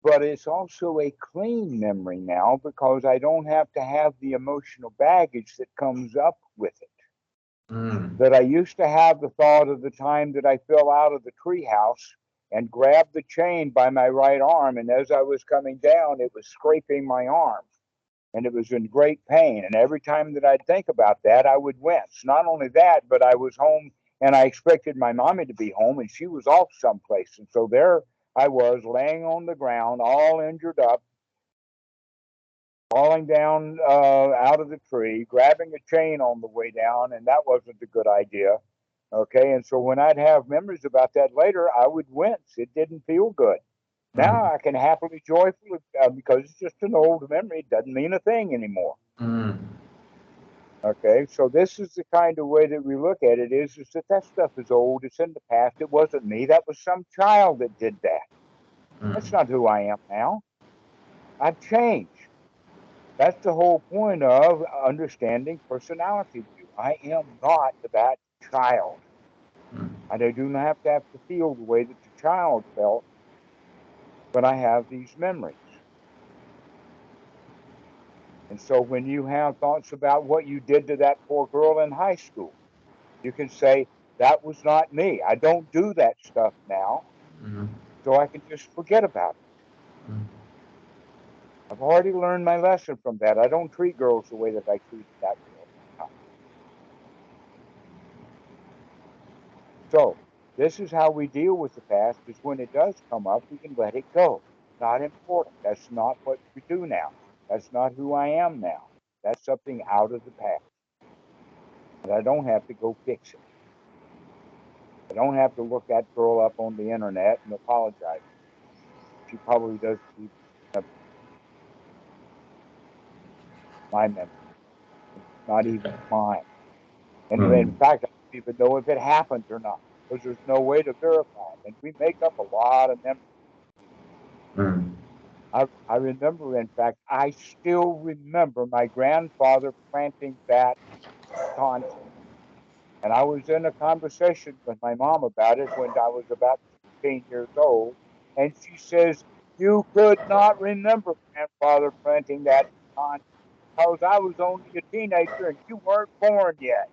But it's also a clean memory now because I don't have to have the emotional baggage that comes up with it. That I used to have the thought of the time that I fell out of the treehouse and grabbed the chain by my right arm, and as I was coming down, it was scraping my arm, and it was in great pain. And every time that I'd think about that, I would wince. Not only that, but I was home, and I expected my mommy to be home, and she was off someplace. And so there I was, laying on the ground, all injured up, falling down out of the tree, grabbing a chain on the way down, and that wasn't a good idea. Okay, and so when I'd have memories about that later, I would wince. It didn't feel good. Now I can happily, joyfully, because it's just an old memory. It doesn't mean a thing anymore. Okay, so this is the kind of way that we look at it, is that stuff is old. It's in the past. It wasn't me. That was some child that did that. That's not who I am now. I've changed. That's the whole point of understanding personality. I am not that child. And I do not have to feel the way that the child felt when I have these memories. And so when you have thoughts about what you did to that poor girl in high school, you can say, that was not me. I don't do that stuff now. So I can just forget about it. I've already learned my lesson from that. I don't treat girls the way that I treated that girl. So this is how we deal with the past, is when it does come up, we can let it go. Not important. That's not what we do now. That's not who I am now. That's something out of the past. And I don't have to go fix it. I don't have to look that girl up on the internet and apologize. She probably doesn't even remember my memory. It's not even mine. And in fact, I don't even know if it happened or not, because there's no way to verify it. And we make up a lot of memories. I remember, in fact, I still remember my grandfather planting that concept. And I was in a conversation with my mom about it when I was about 16 years old. And she says, you could not remember grandfather planting that concept because I was only a teenager and you weren't born yet.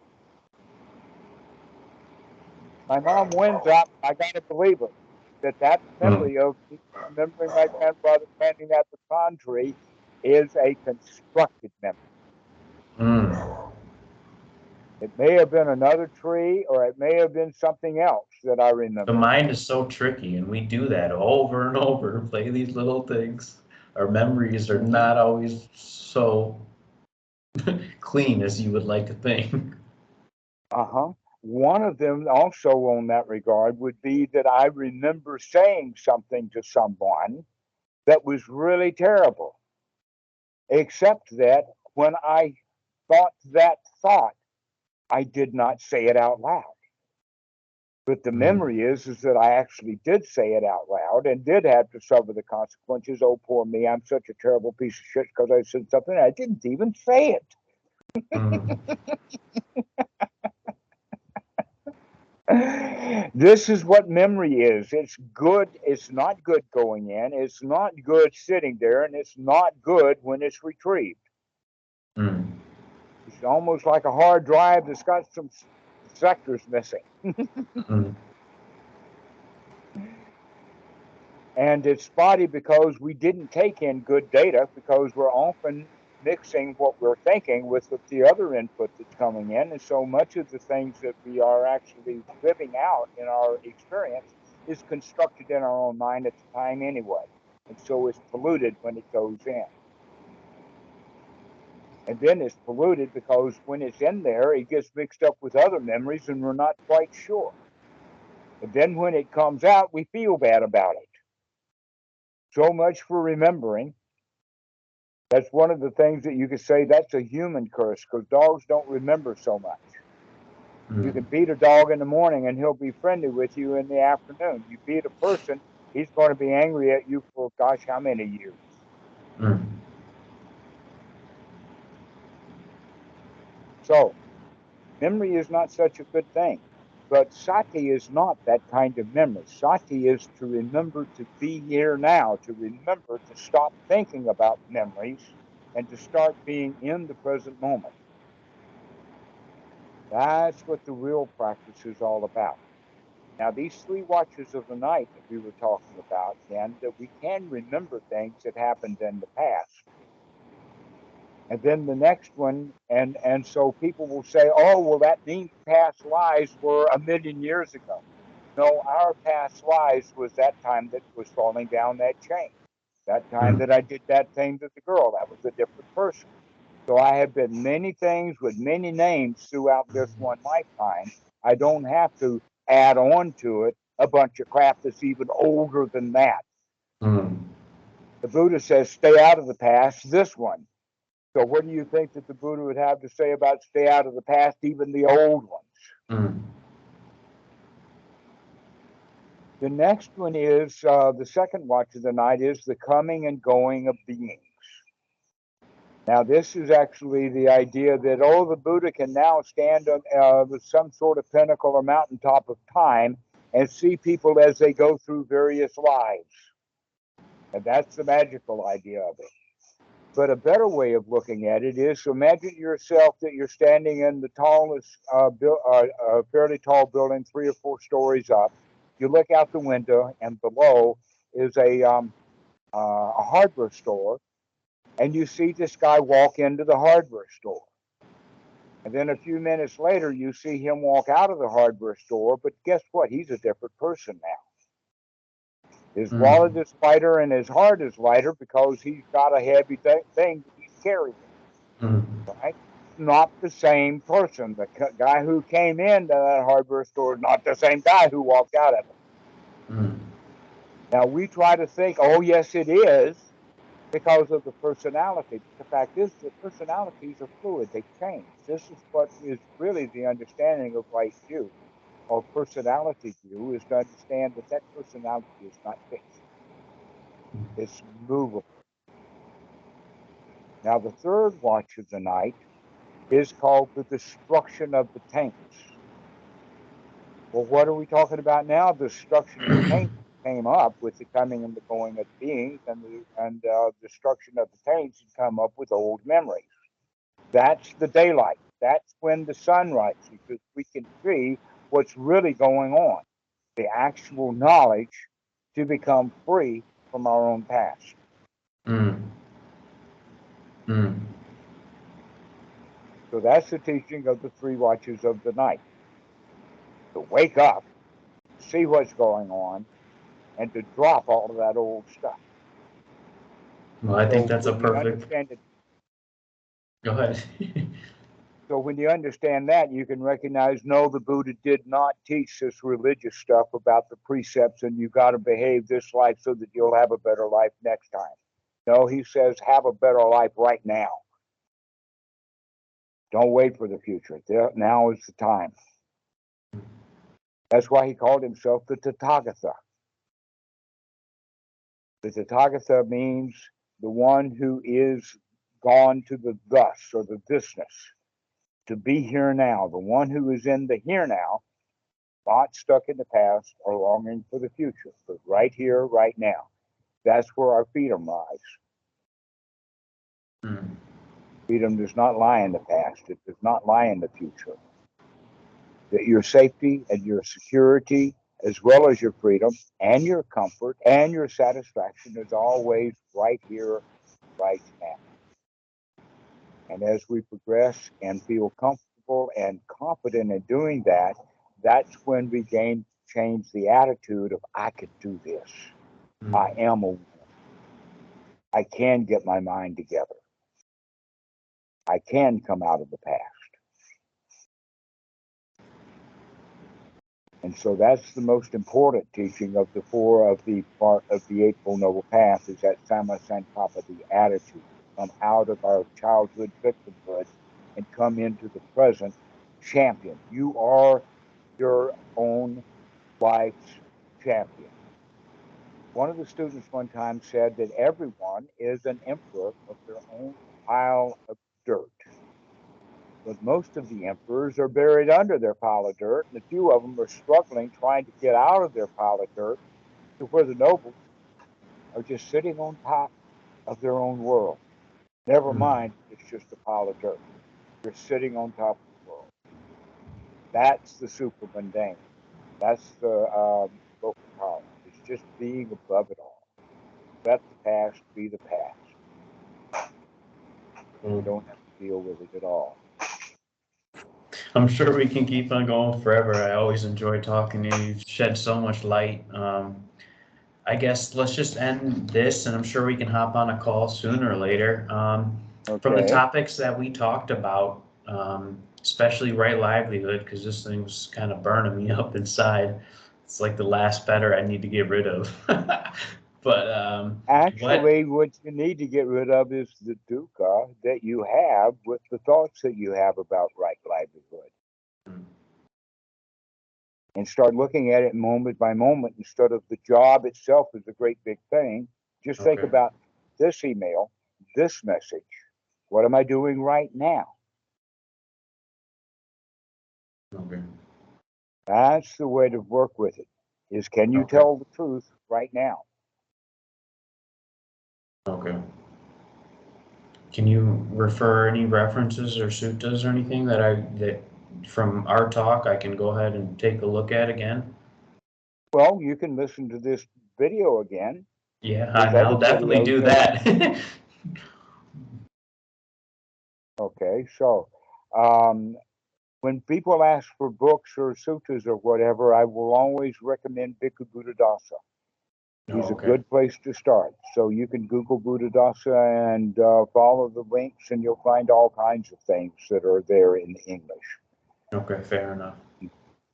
My mom wins out. I got to believe her. That memory of remembering my grandfather planting that pecan tree is a constructed memory. Mm. It may have been another tree, or it may have been something else that I The remember. mind is so tricky, and we do that over and over, play these little things. Our memories are not always so clean as you would like to think. One of them also on that regard would be that I remember saying something to someone that was really terrible, except that when I thought that thought, I did not say it out loud. But the Mm. memory is that I actually did say it out loud and did have to suffer the consequences. Oh, poor me! I'm such a terrible piece of shit because I said something I didn't even say it. Mm. This is what memory is. It's good. It's not good going in. It's not good sitting there, and it's not good when it's retrieved. Mm. It's almost like a hard drive that's got some sectors missing. Mm. And it's spotty because we didn't take in good data, because we're often mixing what we're thinking with the other input that's coming in. And so much of the things that we are actually living out in our experience is constructed in our own mind at the time anyway. And so it's polluted when it goes in. And then it's polluted because when it's in there, it gets mixed up with other memories and we're not quite sure. And then when it comes out, we feel bad about it. So much for remembering. That's one of the things that you could say that's a human curse, because dogs don't remember so much. You Mm. can beat a dog in the morning and he'll be friendly with you in the afternoon. You beat a person, he's going to be angry at you for gosh, how many years? Mm. So, memory is not such a good thing. But Sati is not that kind of memory. Sati is to remember to be here now, to remember to stop thinking about memories and to start being in the present moment. That's what the real practice is all about. Now, these 3 watches of the night that we were talking about, Ken, that we can remember things that happened in the past. And then the next one, and so people will say, oh, well, that means past lives were 1,000,000 years ago. No, our past lives was that time that was falling down that chain. That time that I did that thing to the girl, that was a different person. So I have been many things with many names throughout this one lifetime. I don't have to add on to it a bunch of crap that's even older than that. Mm. The Buddha says, stay out of the past, this one. So what do you think that the Buddha would have to say about stay out of the past, even the old ones? Mm. The next one is the second watch of the night is the coming and going of beings. Now, this is actually the idea that, oh, the Buddha can now stand on with some sort of pinnacle or mountaintop of time and see people as they go through various lives. And that's the magical idea of it. But a better way of looking at it is to imagine yourself that you're standing in the tallest, fairly tall building, 3 or 4 stories up. You look out the window, and below is a hardware store, and you see this guy walk into the hardware store. And then a few minutes later, you see him walk out of the hardware store, but guess what? He's a different person now. His wallet is lighter and his heart is lighter because he's got a heavy thing that he's carrying. Mm. Right? Not the same person. The guy who came into that hardware store is not the same guy who walked out of it. Mm. Now, we try to think, oh, yes, it is, because of the personality. But the fact is that personalities are fluid. They change. This is what is really the understanding of right view or personality view, is to understand that that personality is not fixed. It's movable. Now, the third watch of the night is called the destruction of the taints. Well, what are we talking about now? The destruction of the taints came up with the coming and the going of beings, and the destruction of the taints had come up with old memories. That's the daylight. That's when the sun rises, because we can see what's really going on. The actual knowledge to become free from our own past. Mm. Mm. So that's the teaching of the 3 watches of the night. To wake up, see what's going on, and to drop all of that old stuff. Well, I think So that's a when you perfect. understand it, Go ahead. so when you understand that, you can recognize, no, the Buddha did not teach this religious stuff about the precepts and you got to behave this life so that you'll have a better life next time. No, he says, have a better life right now. Don't wait for the future. Now is the time. That's why he called himself the Tathāgatha. The Tathāgatha means the one who is gone to the thus or the thisness, to be here now, the one who is in the here now, not stuck in the past or longing for the future, but right here, right now. That's where our freedom lies. Mm. Freedom does not lie in the past. It does not lie in the future. That your safety and your security, as well as your freedom and your comfort and your satisfaction, is always right here, right now. And as we progress and feel comfortable and confident in doing that, that's when we change the attitude of, I could do this. Mm. I am a winner. I can get my mind together. I can come out of the past. And so that's the most important teaching of the 4 of the part of the Eightfold Noble Path, is that samādhi, the attitude, come out of our childhood victimhood and come into the present champion. You are your own life's champion. One of the students one time said that everyone is an emperor of their own pile of dirt. But most of the emperors are buried under their pile of dirt, and a few of them are struggling, trying to get out of their pile of dirt to where the nobles are just sitting on top of their own world. Never mind, it's just a pile of dirt. You're sitting on top of the world. That's the supermundane. That's the local power. It's just being above it all. Let the past be the past. You don't have to deal with it at all. I'm sure we can keep on going forever. I always enjoy talking to you. You've shed so much light. I guess let's just end this, and I'm sure we can hop on a call sooner or later. From the Okay. topics that we talked about, especially right livelihood, because this thing's kind of burning me up inside. It's like the last fetter I need to get rid of. But Actually, what you need to get rid of is the dukkha that you have with the thoughts that you have about right livelihood. And start looking at it moment by moment instead of the job itself is a great big thing. Just think Okay. about this email, this message. What am I doing right now? Okay. That's the way to work with it, is can you Okay. tell the truth right now? Okay. Can you refer any references or suttas or anything that from our talk I can go ahead and take a look at again? Well, you can listen to this video again. Yeah, There's I'll other definitely videos do that that. Okay, so when people ask for books or suttas or whatever, I will always recommend Bhikkhu Buddhadasa. He's a Okay. good place to start. So you can Google Buddhadasa and follow the links, and you'll find all kinds of things that are there in English. Okay, fair enough.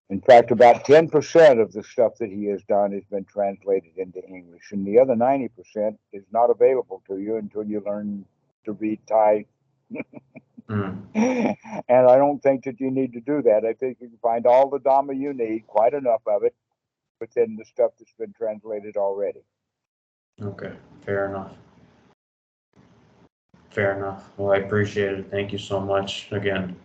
In fact, about 10% of the stuff that he has done has been translated into English, and the other 90% is not available to you until you learn to read Thai. Mm. And I don't think that you need to do that. I think you can find all the Dhamma you need, quite enough of it, within the stuff that's been translated already. Okay, fair enough. Fair enough. Well, I appreciate it. Thank you so much again.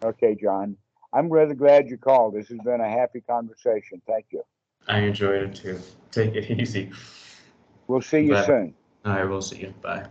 Okay, John. I'm really glad you called. This has been a happy conversation. Thank you. I enjoyed it too. Take it easy. We'll see you Bye. soon. I will see you. Bye.